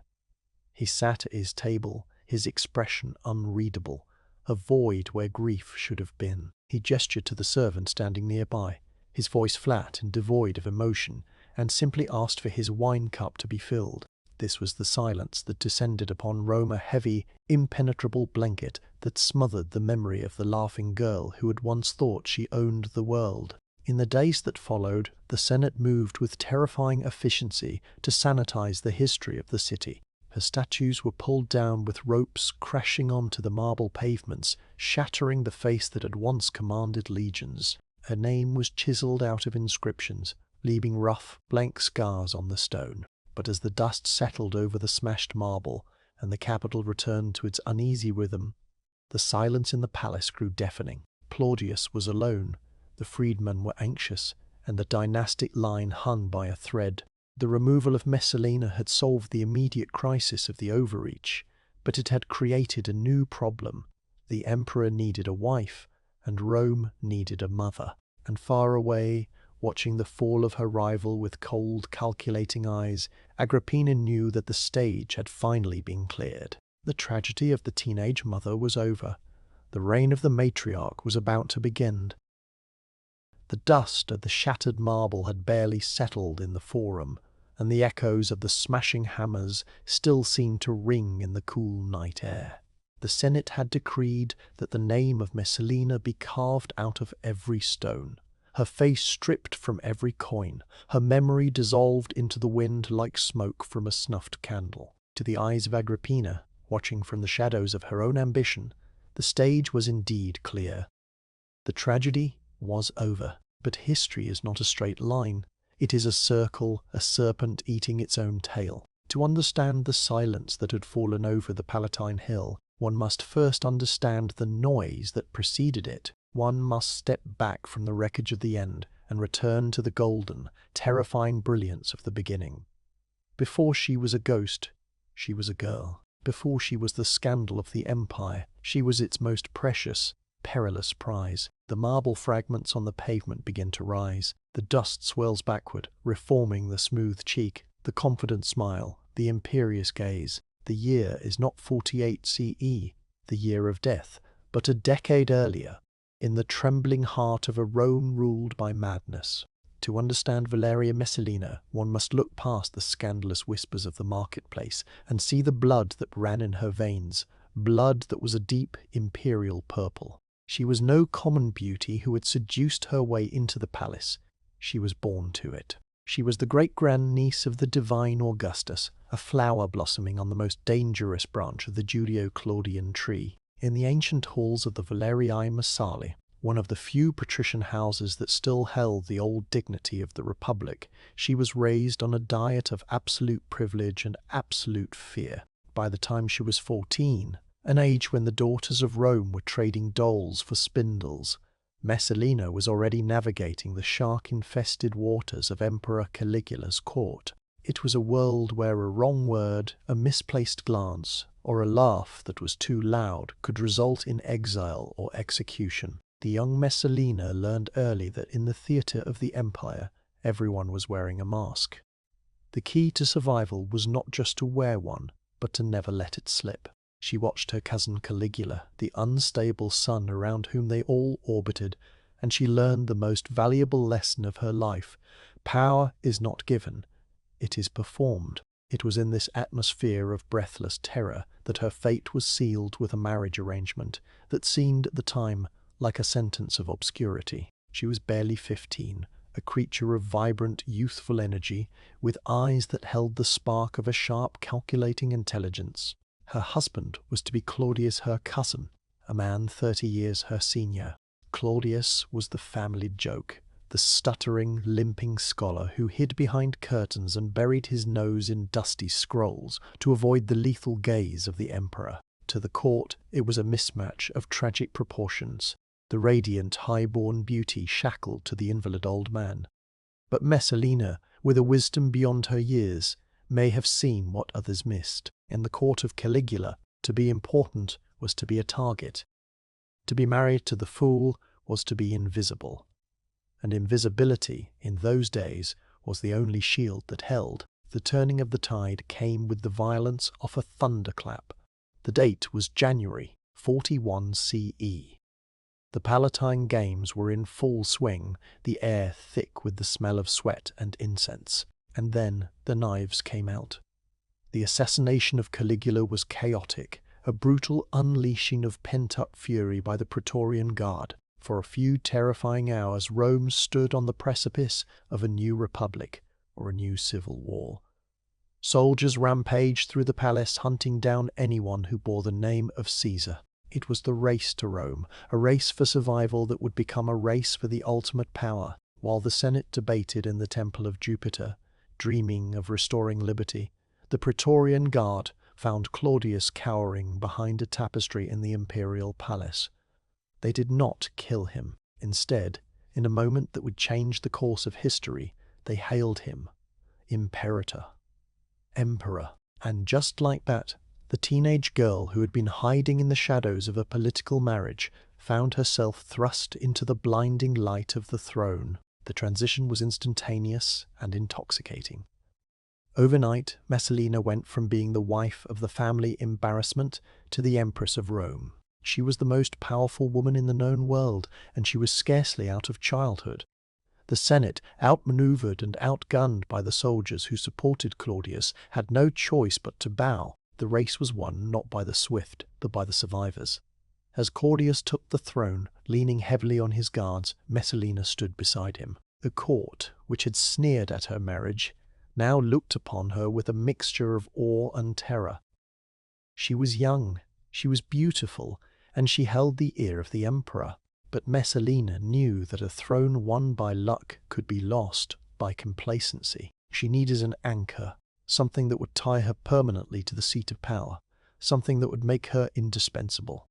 He sat at his table, his expression unreadable, a void where grief should have been. He gestured to the servant standing nearby, his voice flat and devoid of emotion, and simply asked for his wine cup to be filled. This was the silence that descended upon Rome, a heavy, impenetrable blanket that smothered the memory of the laughing girl who had once thought she owned the world. In the days that followed, the Senate moved with terrifying efficiency to sanitize the history of the city. Her statues were pulled down with ropes crashing onto the marble pavements, shattering the face that had once commanded legions. Her name was chiseled out of inscriptions, leaving rough, blank scars on the stone. But as the dust settled over the smashed marble, and the capital returned to its uneasy rhythm, the silence in the palace grew deafening. Claudius was alone, the freedmen were anxious, and the dynastic line hung by a thread. The removal of Messalina had solved the immediate crisis of the overreach, but it had created a new problem. The emperor needed a wife, and Rome needed a mother. And far away, watching the fall of her rival with cold, calculating eyes, Agrippina knew that the stage had finally been cleared. The tragedy of the teenage mother was over. The reign of the matriarch was about to begin. The dust of the shattered marble had barely settled in the forum, and the echoes of the smashing hammers still seemed to ring in the cool night air. The Senate had decreed that the name of Messalina be carved out of every stone, her face stripped from every coin, her memory dissolved into the wind like smoke from a snuffed candle. To the eyes of Agrippina, watching from the shadows of her own ambition, the stage was indeed clear. The tragedy was over. But history is not a straight line. It is a circle, a serpent eating its own tail. To understand the silence that had fallen over the Palatine Hill, one must first understand the noise that preceded it. One must step back from the wreckage of the end and return to the golden, terrifying brilliance of the beginning. Before she was a ghost, she was a girl. Before she was the scandal of the empire, she was its most precious, perilous prize. The marble fragments on the pavement begin to rise. The dust swirls backward, reforming the smooth cheek, the confident smile, the imperious gaze. The year is not 48 CE, the year of death, but a decade earlier, in the trembling heart of a Rome ruled by madness. To understand Valeria Messalina, one must look past the scandalous whispers of the marketplace and see the blood that ran in her veins, blood that was a deep imperial purple. She was no common beauty who had seduced her way into the palace. She was born to it. She was the great-grandniece of the divine Augustus, a flower blossoming on the most dangerous branch of the Julio-Claudian tree. In the ancient halls of the Valerii Messallae, one of the few patrician houses that still held the old dignity of the Republic, she was raised on a diet of absolute privilege and absolute fear. By the time she was 14, an age when the daughters of Rome were trading dolls for spindles, Messalina was already navigating the shark-infested waters of Emperor Caligula's court. It was a world where a wrong word, a misplaced glance, or a laugh that was too loud could result in exile or execution. The young Messalina learned early that in the theatre of the empire, everyone was wearing a mask. The key to survival was not just to wear one, but to never let it slip. She watched her cousin Caligula, the unstable son around whom they all orbited, and she learned the most valuable lesson of her life. Power is not given, it is performed. It was in this atmosphere of breathless terror that her fate was sealed with a marriage arrangement that seemed at the time like a sentence of obscurity. She was barely 15, a creature of vibrant, youthful energy, with eyes that held the spark of a sharp, calculating intelligence. Her husband was to be Claudius, her cousin, a man 30 years her senior. Claudius was the family joke, the stuttering, limping scholar who hid behind curtains and buried his nose in dusty scrolls to avoid the lethal gaze of the emperor. To the court, it was a mismatch of tragic proportions, the radiant, high-born beauty shackled to the invalid old man. But Messalina, with a wisdom beyond her years, may have seen what others missed. In the court of Caligula, to be important was to be a target. To be married to the fool was to be invisible. And invisibility, in those days, was the only shield that held. The turning of the tide came with the violence of a thunderclap. The date was January 41 CE. The Palatine Games were in full swing, the air thick with the smell of sweat and incense. And then the knives came out. The assassination of Caligula was chaotic, a brutal unleashing of pent-up fury by the Praetorian Guard. For a few terrifying hours, Rome stood on the precipice of a new republic or a new civil war. Soldiers rampaged through the palace, hunting down anyone who bore the name of Caesar. It was the race to Rome, a race for survival that would become a race for the ultimate power. While the Senate debated in the Temple of Jupiter, dreaming of restoring liberty, the Praetorian Guard found Claudius cowering behind a tapestry in the imperial palace. They did not kill him. Instead, in a moment that would change the course of history, they hailed him Imperator, Emperor. And just like that, the teenage girl who had been hiding in the shadows of a political marriage found herself thrust into the blinding light of the throne. The transition was instantaneous and intoxicating. Overnight, Messalina went from being the wife of the family embarrassment to the Empress of Rome. She was the most powerful woman in the known world, and she was scarcely out of childhood. The Senate, outmaneuvered and outgunned by the soldiers who supported Claudius, had no choice but to bow. The race was won not by the swift, but by the survivors. As Claudius took the throne, leaning heavily on his guards, Messalina stood beside him. The court, which had sneered at her marriage, now looked upon her with a mixture of awe and terror. She was young, she was beautiful, and she held the ear of the emperor. But Messalina knew that a throne won by luck could be lost by complacency. She needed an anchor, something that would tie her permanently to the seat of power, something that would make her indispensable.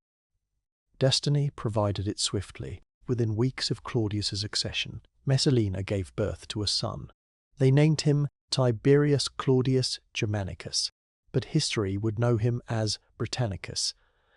Destiny provided it swiftly. Within weeks of Claudius's accession, Messalina gave birth to a son. They named him Tiberius Claudius Germanicus, but history would know him as Britannicus.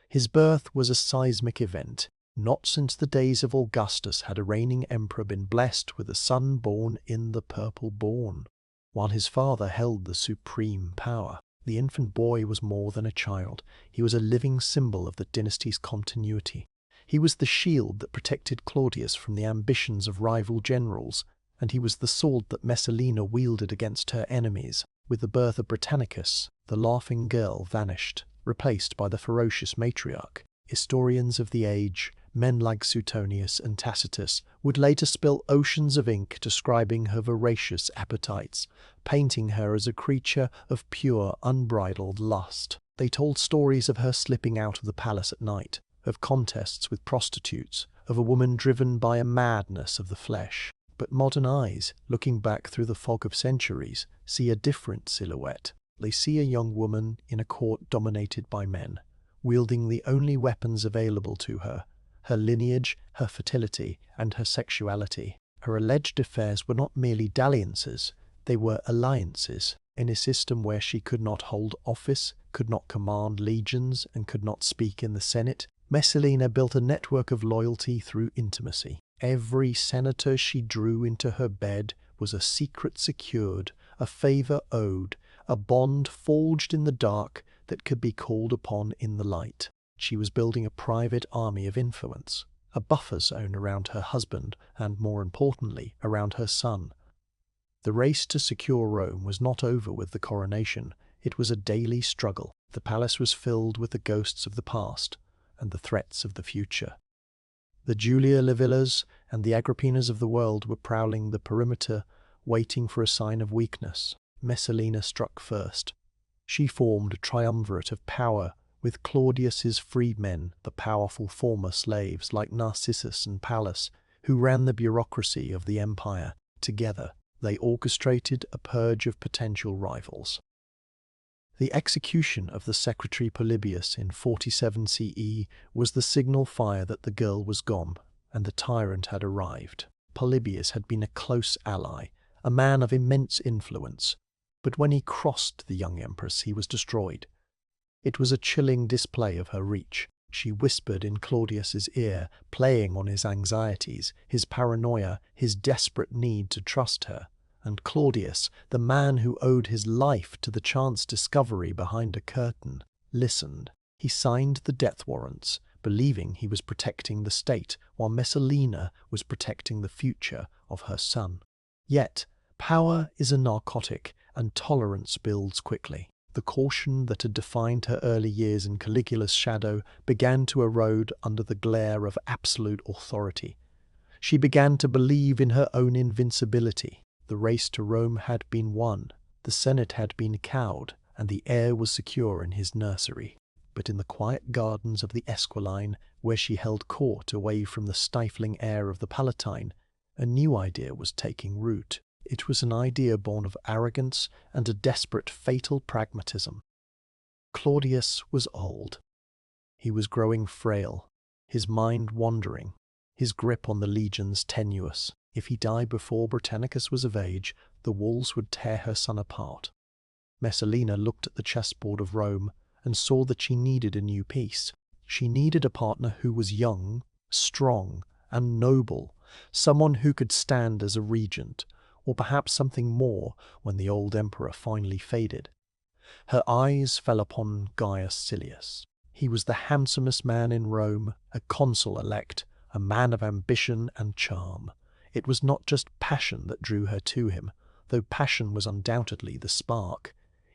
His birth was a seismic event. Not since the days of Augustus had a reigning emperor been blessed with a son born in the purple bourne. While his father held the supreme power, the infant boy was more than a child. He was a living symbol of the dynasty's continuity. He was the shield that protected Claudius from the ambitions of rival generals, and he was the sword that Messalina wielded against her enemies. With the birth of Britannicus, the laughing girl vanished, replaced by the ferocious matriarch. Historians of the age, men like Suetonius and Tacitus, would later spill oceans of ink describing her voracious appetites, painting her as a creature of pure, unbridled lust. They told stories of her slipping out of the palace at night, of contests with prostitutes, of a woman driven by a madness of the flesh. But modern eyes, looking back through the fog of centuries, see a different silhouette. They see a young woman in a court dominated by men, wielding the only weapons available to her, her lineage, her fertility, and her sexuality. Her alleged affairs were not merely dalliances, they were alliances. In a system where she could not hold office, could not command legions, and could not speak in the Senate, Messalina built a network of loyalty through intimacy. Every senator she drew into her bed was a secret secured, a favour owed, a bond forged in the dark that could be called upon in the light. She was building a private army of influence, a buffer zone around her husband and, more importantly, around her son. The race to secure Rome was not over with the coronation. It was a daily struggle. The palace was filled with the ghosts of the past and the threats of the future. The Julia Livillas and the Agrippinas of the world were prowling the perimeter, waiting for a sign of weakness. Messalina struck first. She formed a triumvirate of power with Claudius's freedmen, the powerful former slaves like Narcissus and Pallas, who ran the bureaucracy of the empire. Together, they orchestrated a purge of potential rivals. The execution of the secretary Polybius in 47 CE was the signal fire that the girl was gone and the tyrant had arrived. Polybius had been a close ally, a man of immense influence, but when he crossed the young empress he was destroyed. It was a chilling display of her reach. She whispered in Claudius's ear, playing on his anxieties, his paranoia, his desperate need to trust her. And Claudius, the man who owed his life to the chance discovery behind a curtain, listened. He signed the death warrants, believing he was protecting the state, while Messalina was protecting the future of her son. Yet, power is a narcotic, and tolerance builds quickly. The caution that had defined her early years in Caligula's shadow began to erode under the glare of absolute authority. She began to believe in her own invincibility. The race to Rome had been won, the Senate had been cowed, and the heir was secure in his nursery. But in the quiet gardens of the Esquiline, where she held court away from the stifling air of the Palatine, a new idea was taking root. It was an idea born of arrogance and a desperate, fatal pragmatism. Claudius was old. He was growing frail, his mind wandering, his grip on the legions tenuous. If he died before Britannicus was of age, the walls would tear her son apart. Messalina looked at the chessboard of Rome and saw that she needed a new piece. She needed a partner who was young, strong, and noble, someone who could stand as a regent, or perhaps something more when the old emperor finally faded. Her eyes fell upon Gaius Silius. He was the handsomest man in Rome, a consul-elect, a man of ambition and charm. It was not just passion that drew her to him, though passion was undoubtedly the spark.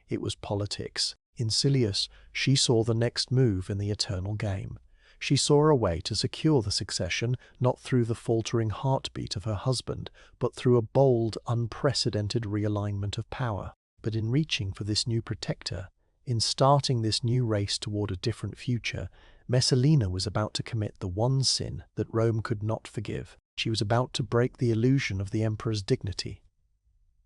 It was politics. In Silius, she saw the next move in the eternal game. She saw a way to secure the succession, not through the faltering heartbeat of her husband, but through a bold, unprecedented realignment of power. But in reaching for this new protector, in starting this new race toward a different future, Messalina was about to commit the one sin that Rome could not forgive. She was about to break the illusion of the emperor's dignity.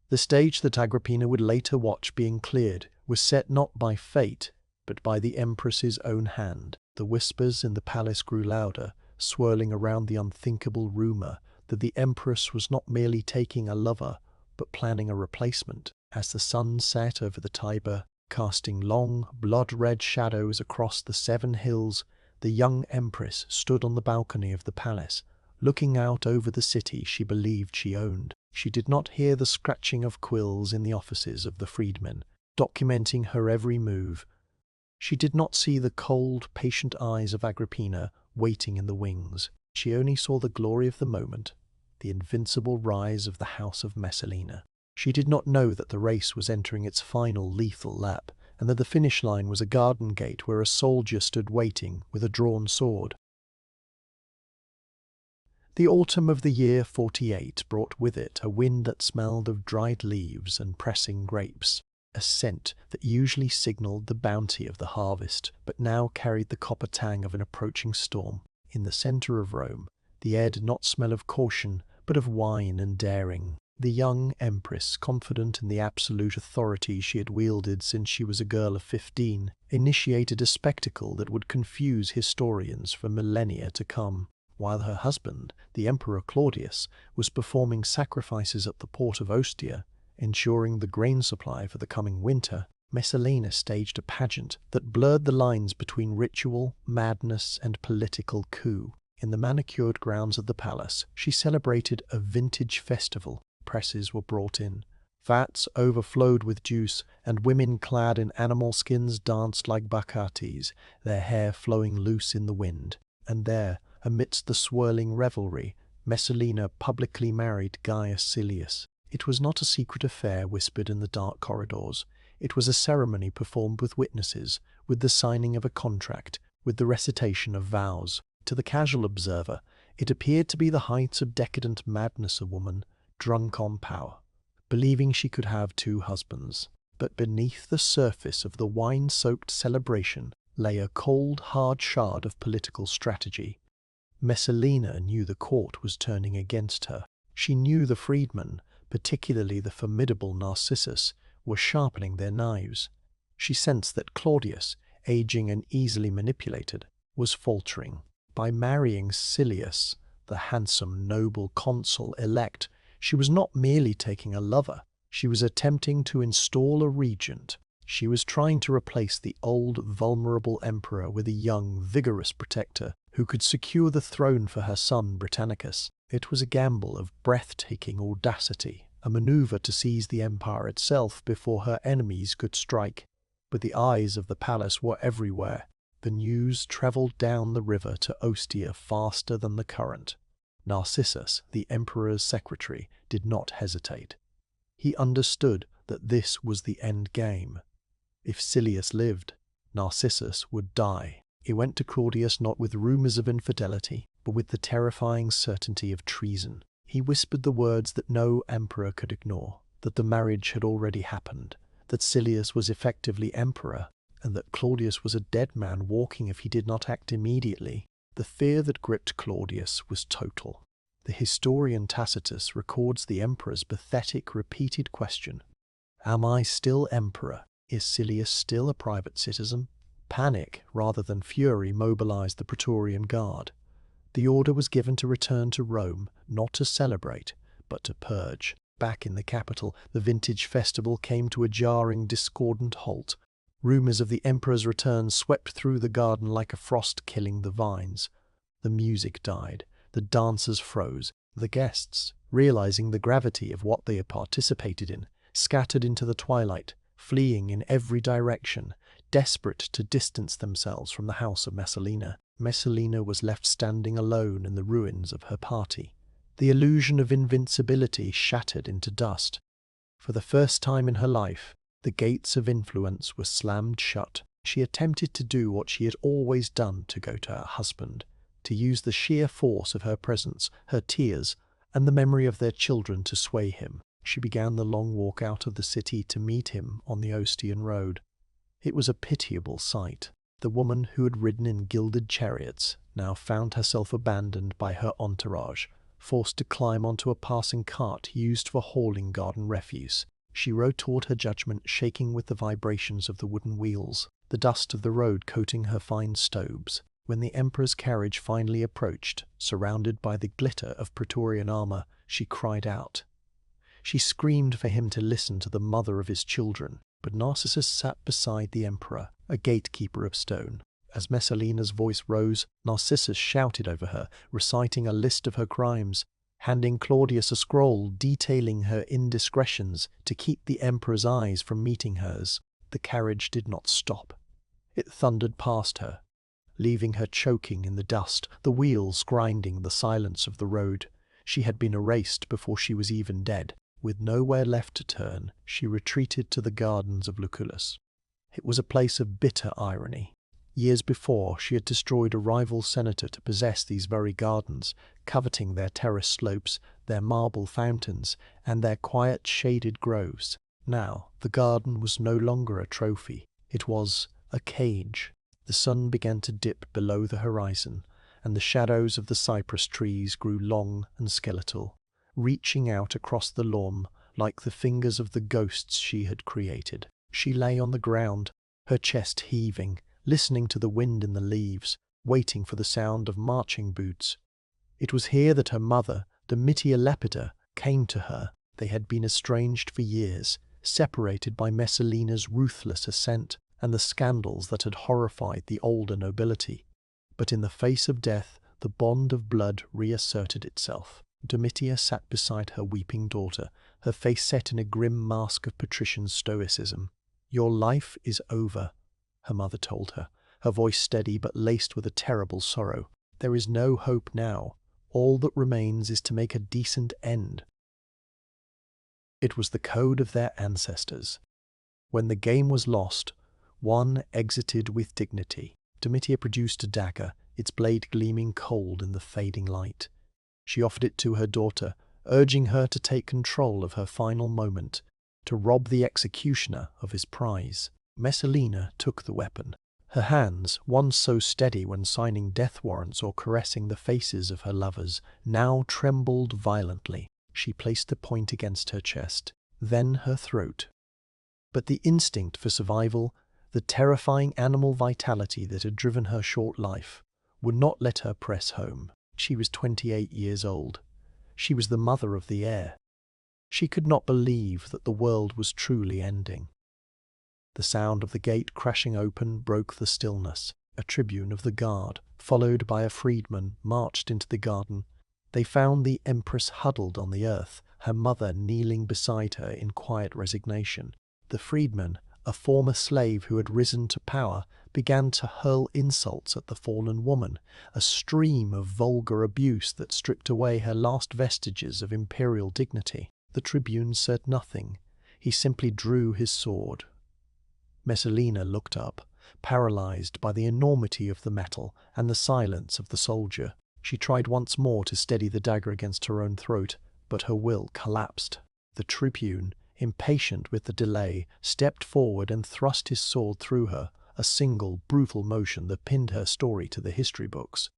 The stage that Agrippina would later watch being cleared was set not by fate, but by the empress's own hand. The whispers in the palace grew louder, swirling around the unthinkable rumor that the empress was not merely taking a lover, but planning a replacement. As the sun set over the Tiber, casting long, blood-red shadows across the 7 hills, the young empress stood on the balcony of the palace, looking out over the city she believed she owned. She did not hear the scratching of quills in the offices of the freedmen, documenting her every move. She did not see the cold, patient eyes of Agrippina waiting in the wings. She only saw the glory of the moment, the invincible rise of the house of Messalina. She did not know that the race was entering its final lethal lap, and that the finish line was a garden gate where a soldier stood waiting with a drawn sword. The autumn of the year 48 brought with it a wind that smelled of dried leaves and pressing grapes, a scent that usually signaled the bounty of the harvest, but now carried the copper tang of an approaching storm. In the center of Rome, the air did not smell of caution, but of wine and daring. The young empress, confident in the absolute authority she had wielded since she was a girl of 15, initiated a spectacle that would confuse historians for millennia to come. While her husband, the Emperor Claudius, was performing sacrifices at the port of Ostia, ensuring the grain supply for the coming winter, Messalina staged a pageant that blurred the lines between ritual, madness, and political coup. In the manicured grounds of the palace, she celebrated a vintage festival. Presses were brought in. Vats overflowed with juice, and women clad in animal skins danced like bacchantes, their hair flowing loose in the wind. And there, amidst the swirling revelry, Messalina publicly married Gaius Silius. It was not a secret affair whispered in the dark corridors. It was a ceremony performed with witnesses, with the signing of a contract, with the recitation of vows. To the casual observer, it appeared to be the heights of decadent madness. A woman, drunk on power, believing she could have two husbands. But beneath the surface of the wine-soaked celebration lay a cold, hard shard of political strategy. Messalina knew the court was turning against her. She knew the freedmen, particularly the formidable Narcissus, were sharpening their knives. She sensed that Claudius, aging and easily manipulated, was faltering. By marrying Silius, the handsome, noble consul-elect, she was not merely taking a lover, she was attempting to install a regent. She was trying to replace the old, vulnerable emperor with a young, vigorous protector who could secure the throne for her son Britannicus. It was a gamble of breathtaking audacity, a maneuver to seize the empire itself before her enemies could strike. But the eyes of the palace were everywhere. The news travelled down the river to Ostia faster than the current. Narcissus, the emperor's secretary, did not hesitate. He understood that this was the end game. If Silius lived, Narcissus would die. He went to Claudius not with rumours of infidelity, but with the terrifying certainty of treason. He whispered the words that no emperor could ignore, that the marriage had already happened, that Silius was effectively emperor, and that Claudius was a dead man walking if he did not act immediately. The fear that gripped Claudius was total. The historian Tacitus records the emperor's pathetic, repeated question, "Am I still emperor? Is Silius still a private citizen?" Panic, rather than fury, mobilized the Praetorian Guard. The order was given to return to Rome, not to celebrate, but to purge. Back in the capital, the vintage festival came to a jarring, discordant halt. Rumours of the emperor's return swept through the garden like a frost killing the vines. The music died. The dancers froze. The guests, realizing the gravity of what they had participated in, scattered into the twilight, fleeing in every direction, desperate to distance themselves from the house of Messalina. Messalina was left standing alone in the ruins of her party. The illusion of invincibility shattered into dust. For the first time in her life, the gates of influence were slammed shut. She attempted to do what she had always done, to go to her husband, to use the sheer force of her presence, her tears, and the memory of their children to sway him. She began the long walk out of the city to meet him on the Ostian road. It was a pitiable sight. The woman who had ridden in gilded chariots now found herself abandoned by her entourage, forced to climb onto a passing cart used for hauling garden refuse. She rode toward her judgment, shaking with the vibrations of the wooden wheels, the dust of the road coating her fine stobes. When the emperor's carriage finally approached, surrounded by the glitter of Praetorian armor, she cried out. She screamed for him to listen to the mother of his children, but Narcissus sat beside the emperor, a gatekeeper of stone. As Messalina's voice rose, Narcissus shouted over her, reciting a list of her crimes, handing Claudius a scroll detailing her indiscretions to keep the emperor's eyes from meeting hers. The carriage did not stop. It thundered past her, leaving her choking in the dust, the wheels grinding the silence of the road. She had been erased before she was even dead. With nowhere left to turn, she retreated to the gardens of Lucullus. It was a place of bitter irony. Years before, she had destroyed a rival senator to possess these very gardens, coveting their terrace slopes, their marble fountains, and their quiet shaded groves. Now, the garden was no longer a trophy. It was a cage. The sun began to dip below the horizon, and the shadows of the cypress trees grew long and skeletal, reaching out across the lawn like the fingers of the ghosts she had created. She lay on the ground, her chest heaving, listening to the wind in the leaves, waiting for the sound of marching boots. It was here that her mother, Domitia Lepida, came to her. They had been estranged for years, separated by Messalina's ruthless ascent and the scandals that had horrified the older nobility. But in the face of death, the bond of blood reasserted itself. Domitia sat beside her weeping daughter, her face set in a grim mask of patrician stoicism. "Your life is over," her mother told her, her voice steady but laced with a terrible sorrow. "There is no hope now. All that remains is to make a decent end." It was the code of their ancestors. When the game was lost, one exited with dignity. Domitia produced a dagger, its blade gleaming cold in the fading light. She offered it to her daughter, urging her to take control of her final moment, to rob the executioner of his prize. Messalina took the weapon. Her hands, once so steady when signing death warrants or caressing the faces of her lovers, now trembled violently. She placed the point against her chest, then her throat. But the instinct for survival, the terrifying animal vitality that had driven her short life, would not let her press home. She was 28 years old. She was the mother of the heir. She could not believe that the world was truly ending. The sound of the gate crashing open broke the stillness. A tribune of the guard, followed by a freedman, marched into the garden. They found the Empress huddled on the earth, her mother kneeling beside her in quiet resignation. The freedman, a former slave who had risen to power, began to hurl insults at the fallen woman, a stream of vulgar abuse that stripped away her last vestiges of imperial dignity. The tribune said nothing. He simply drew his sword. Messalina looked up, paralyzed by the enormity of the metal and the silence of the soldier. She tried once more to steady the dagger against her own throat, but her will collapsed. The tribune, impatient with the delay, stepped forward and thrust his sword through her, a single, brutal motion that pinned her story to the history books.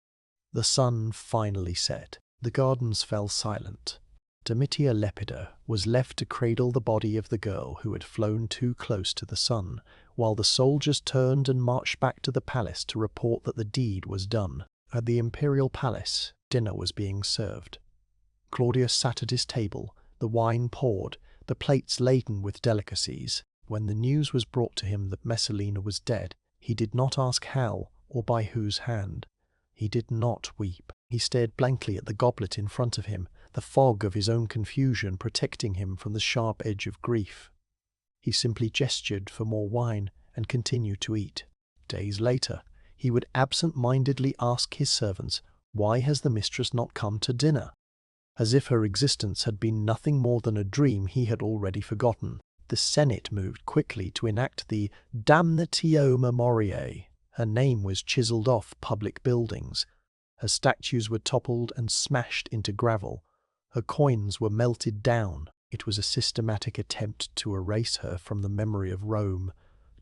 The sun finally set. The gardens fell silent. Domitia Lepida was left to cradle the body of the girl who had flown too close to the sun, while the soldiers turned and marched back to the palace to report that the deed was done. At the imperial palace, dinner was being served. Claudius sat at his table, the wine poured, the plates laden with delicacies. When the news was brought to him that Messalina was dead, he did not ask how or by whose hand. He did not weep. He stared blankly at the goblet in front of him, the fog of his own confusion protecting him from the sharp edge of grief. He simply gestured for more wine and continued to eat. Days later, he would absent-mindedly ask his servants, "Why has the mistress not come to dinner?" As if her existence had been nothing more than a dream he had already forgotten. The Senate moved quickly to enact the damnatio memoriae. Her name was chiselled off public buildings. Her statues were toppled and smashed into gravel. Her coins were melted down. It was a systematic attempt to erase her from the memory of Rome,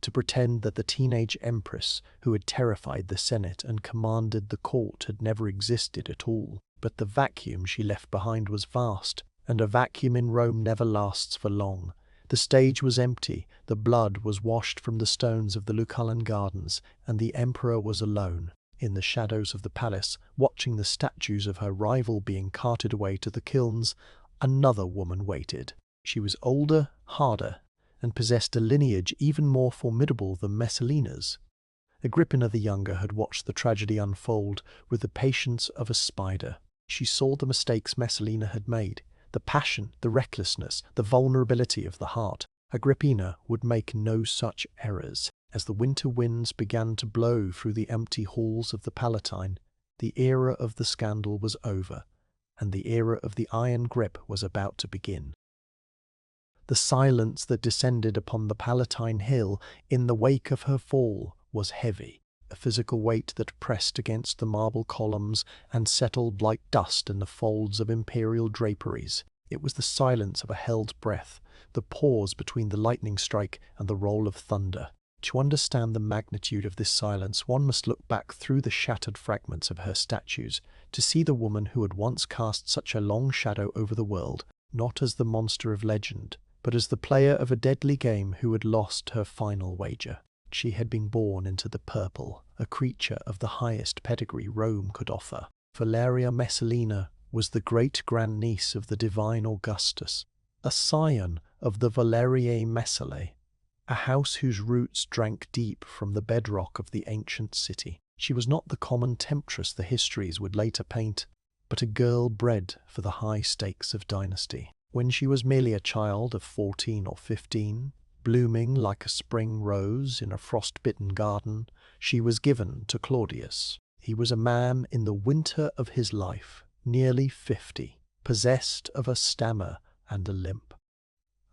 to pretend that the teenage empress who had terrified the Senate and commanded the court had never existed at all. But the vacuum she left behind was vast, and a vacuum in Rome never lasts for long. The stage was empty, the blood was washed from the stones of the Lucullan gardens, and the emperor was alone, in the shadows of the palace, watching the statues of her rival being carted away to the kilns. Another woman waited. She was older, harder, and possessed a lineage even more formidable than Messalina's. Agrippina the Younger had watched the tragedy unfold with the patience of a spider. She saw the mistakes Messalina had made, the passion, the recklessness, the vulnerability of the heart. Agrippina would make no such errors. As the winter winds began to blow through the empty halls of the Palatine, the era of the scandal was over, and the era of the iron grip was about to begin. The silence that descended upon the Palatine hill in the wake of her fall was heavy, a physical weight that pressed against the marble columns and settled like dust in the folds of imperial draperies. It was the silence of a held breath, the pause between the lightning strike and the roll of thunder. To understand the magnitude of this silence, one must look back through the shattered fragments of her statues, to see the woman who had once cast such a long shadow over the world, not as the monster of legend, but as the player of a deadly game who had lost her final wager. She had been born into the purple, a creature of the highest pedigree Rome could offer. Valeria Messalina was the great-grandniece of the divine Augustus, a scion of the Valerii Messallae, a house whose roots drank deep from the bedrock of the ancient city. She was not the common temptress the histories would later paint, but a girl bred for the high stakes of dynasty. When she was merely a child of 14 or 15, blooming like a spring rose in a frost-bitten garden, she was given to Claudius. He was a man in the winter of his life, nearly 50, possessed of a stammer and a limp.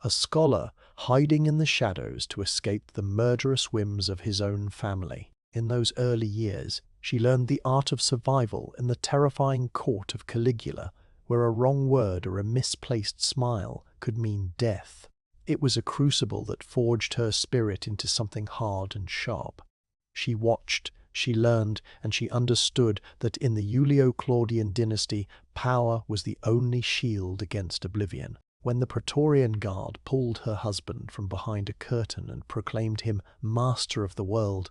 a scholar hiding in the shadows to escape the murderous whims of his own family. In those early years, she learned the art of survival in the terrifying court of Caligula, where a wrong word or a misplaced smile could mean death. It was a crucible that forged her spirit into something hard and sharp. She watched, she learned, and she understood that in the Julio-Claudian dynasty, power was the only shield against oblivion. When the Praetorian Guard pulled her husband from behind a curtain and proclaimed him master of the world,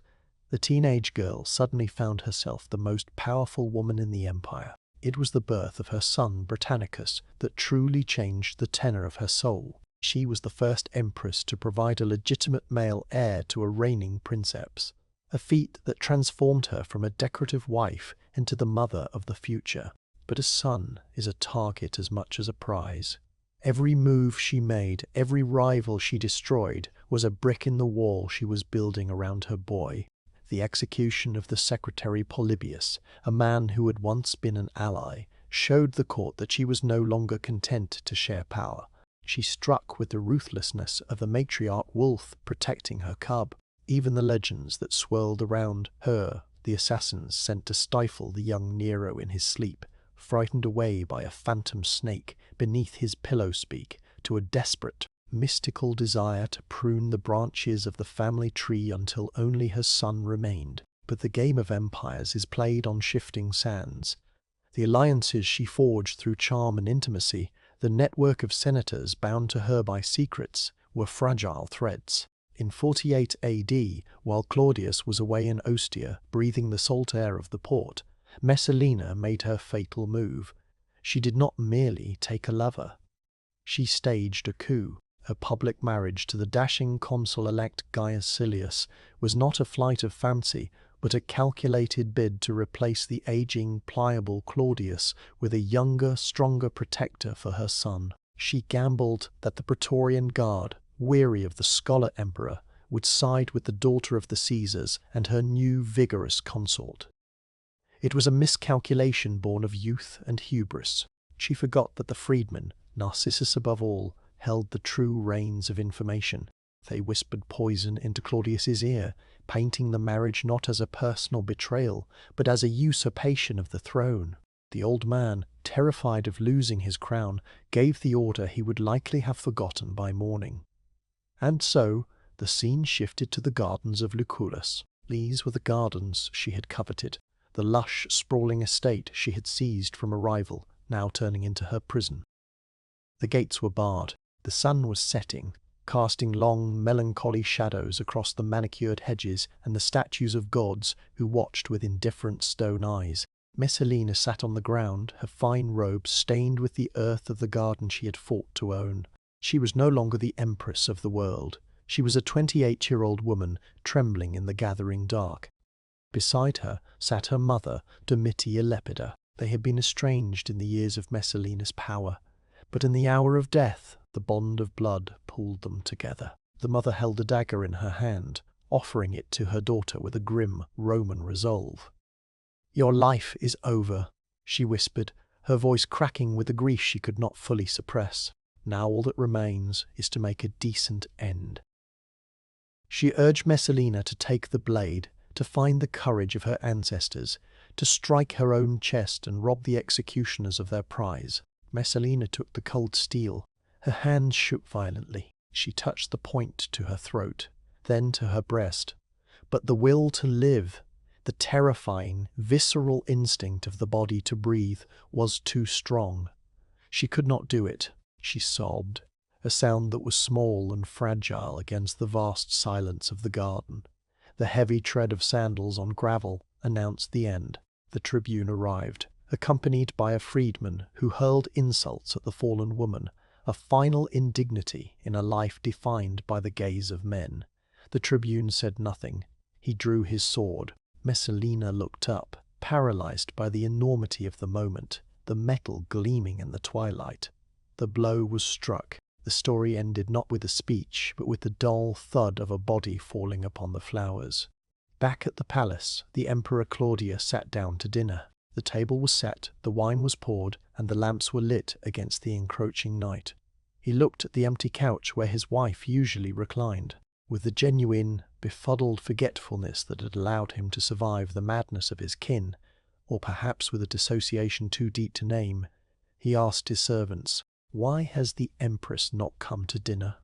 the teenage girl suddenly found herself the most powerful woman in the empire. It was the birth of her son Britannicus that truly changed the tenor of her soul. She was the first empress to provide a legitimate male heir to a reigning princeps, a feat that transformed her from a decorative wife into the mother of the future. But a son is a target as much as a prize. Every move she made, every rival she destroyed, was a brick in the wall she was building around her boy. The execution of the secretary Polybius, a man who had once been an ally, showed the court that she was no longer content to share power. She struck with the ruthlessness of a matriarch wolf protecting her cub. Even the legends that swirled around her, the assassins sent to stifle the young Nero in his sleep, frightened away by a phantom snake beneath his pillow-speak, to a desperate, mystical desire to prune the branches of the family tree until only her son remained. But the game of empires is played on shifting sands. The alliances she forged through charm and intimacy, the network of senators bound to her by secrets, were fragile threads. In 48 AD, while Claudius was away in Ostia, breathing the salt air of the port, Messalina made her fatal move. She did not merely take a lover. She staged a coup. Her public marriage to the dashing consul-elect Gaius Silius was not a flight of fancy, but a calculated bid to replace the aging, pliable Claudius with a younger, stronger protector for her son. She gambled that the Praetorian Guard, weary of the scholar emperor, would side with the daughter of the Caesars and her new vigorous consort. It was a miscalculation born of youth and hubris. She forgot that the freedmen, Narcissus above all, held the true reins of information. They whispered poison into Claudius's ear, painting the marriage not as a personal betrayal, but as a usurpation of the throne. The old man, terrified of losing his crown, gave the order he would likely have forgotten by morning. And so, the scene shifted to the gardens of Lucullus. These were the gardens she had coveted, the lush, sprawling estate she had seized from a rival, now turning into her prison. The gates were barred. The sun was setting, casting long, melancholy shadows across the manicured hedges and the statues of gods who watched with indifferent stone eyes. Messalina sat on the ground, her fine robe stained with the earth of the garden she had fought to own. She was no longer the empress of the world. She was a 28-year-old woman, trembling in the gathering dark. Beside her sat her mother, Domitia Lepida. They had been estranged in the years of Messalina's power, but in the hour of death, the bond of blood pulled them together. The mother held a dagger in her hand, offering it to her daughter with a grim Roman resolve. "Your life is over," she whispered, her voice cracking with a grief she could not fully suppress. "Now all that remains is to make a decent end." She urged Messalina to take the blade, to find the courage of her ancestors, to strike her own chest and rob the executioners of their prize. Messalina took the cold steel. Her hands shook violently. She touched the point to her throat, then to her breast. But the will to live, the terrifying, visceral instinct of the body to breathe, was too strong. She could not do it. She sobbed, a sound that was small and fragile against the vast silence of the garden. The heavy tread of sandals on gravel announced the end. The tribune arrived, accompanied by a freedman who hurled insults at the fallen woman, a final indignity in a life defined by the gaze of men. The tribune said nothing. He drew his sword. Messalina looked up, paralyzed by the enormity of the moment, the metal gleaming in the twilight. The blow was struck. The story ended not with a speech, but with the dull thud of a body falling upon the flowers. Back at the palace, the Emperor Claudius sat down to dinner. The table was set, the wine was poured, and the lamps were lit against the encroaching night. He looked at the empty couch where his wife usually reclined. With the genuine, befuddled forgetfulness that had allowed him to survive the madness of his kin, or perhaps with a dissociation too deep to name, he asked his servants, "Why has the Empress not come to dinner?"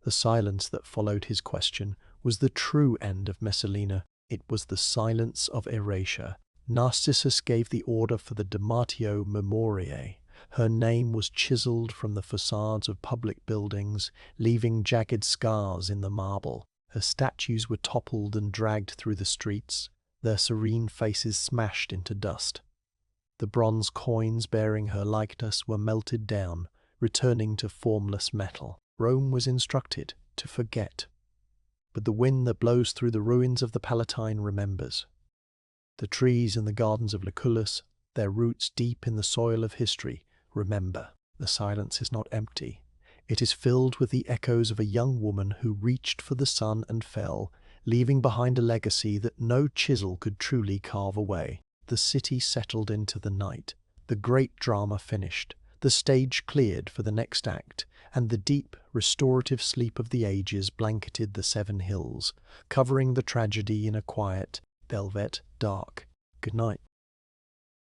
The silence that followed his question was the true end of Messalina. It was the silence of erasure. Narcissus gave the order for the Dammatio Memoriae. Her name was chiseled from the facades of public buildings, leaving jagged scars in the marble. Her statues were toppled and dragged through the streets, their serene faces smashed into dust. The bronze coins bearing her likeness were melted down, returning to formless metal. Rome was instructed to forget. But the wind that blows through the ruins of the Palatine remembers. The trees in the gardens of Lucullus, their roots deep in the soil of history, remember. The silence is not empty. It is filled with the echoes of a young woman who reached for the sun and fell, leaving behind a legacy that no chisel could truly carve away. The city settled into the night. The great drama finished. The stage cleared for the next act, and the deep, restorative sleep of the ages blanketed the 7 hills, covering the tragedy in a quiet, velvet dark. Good night.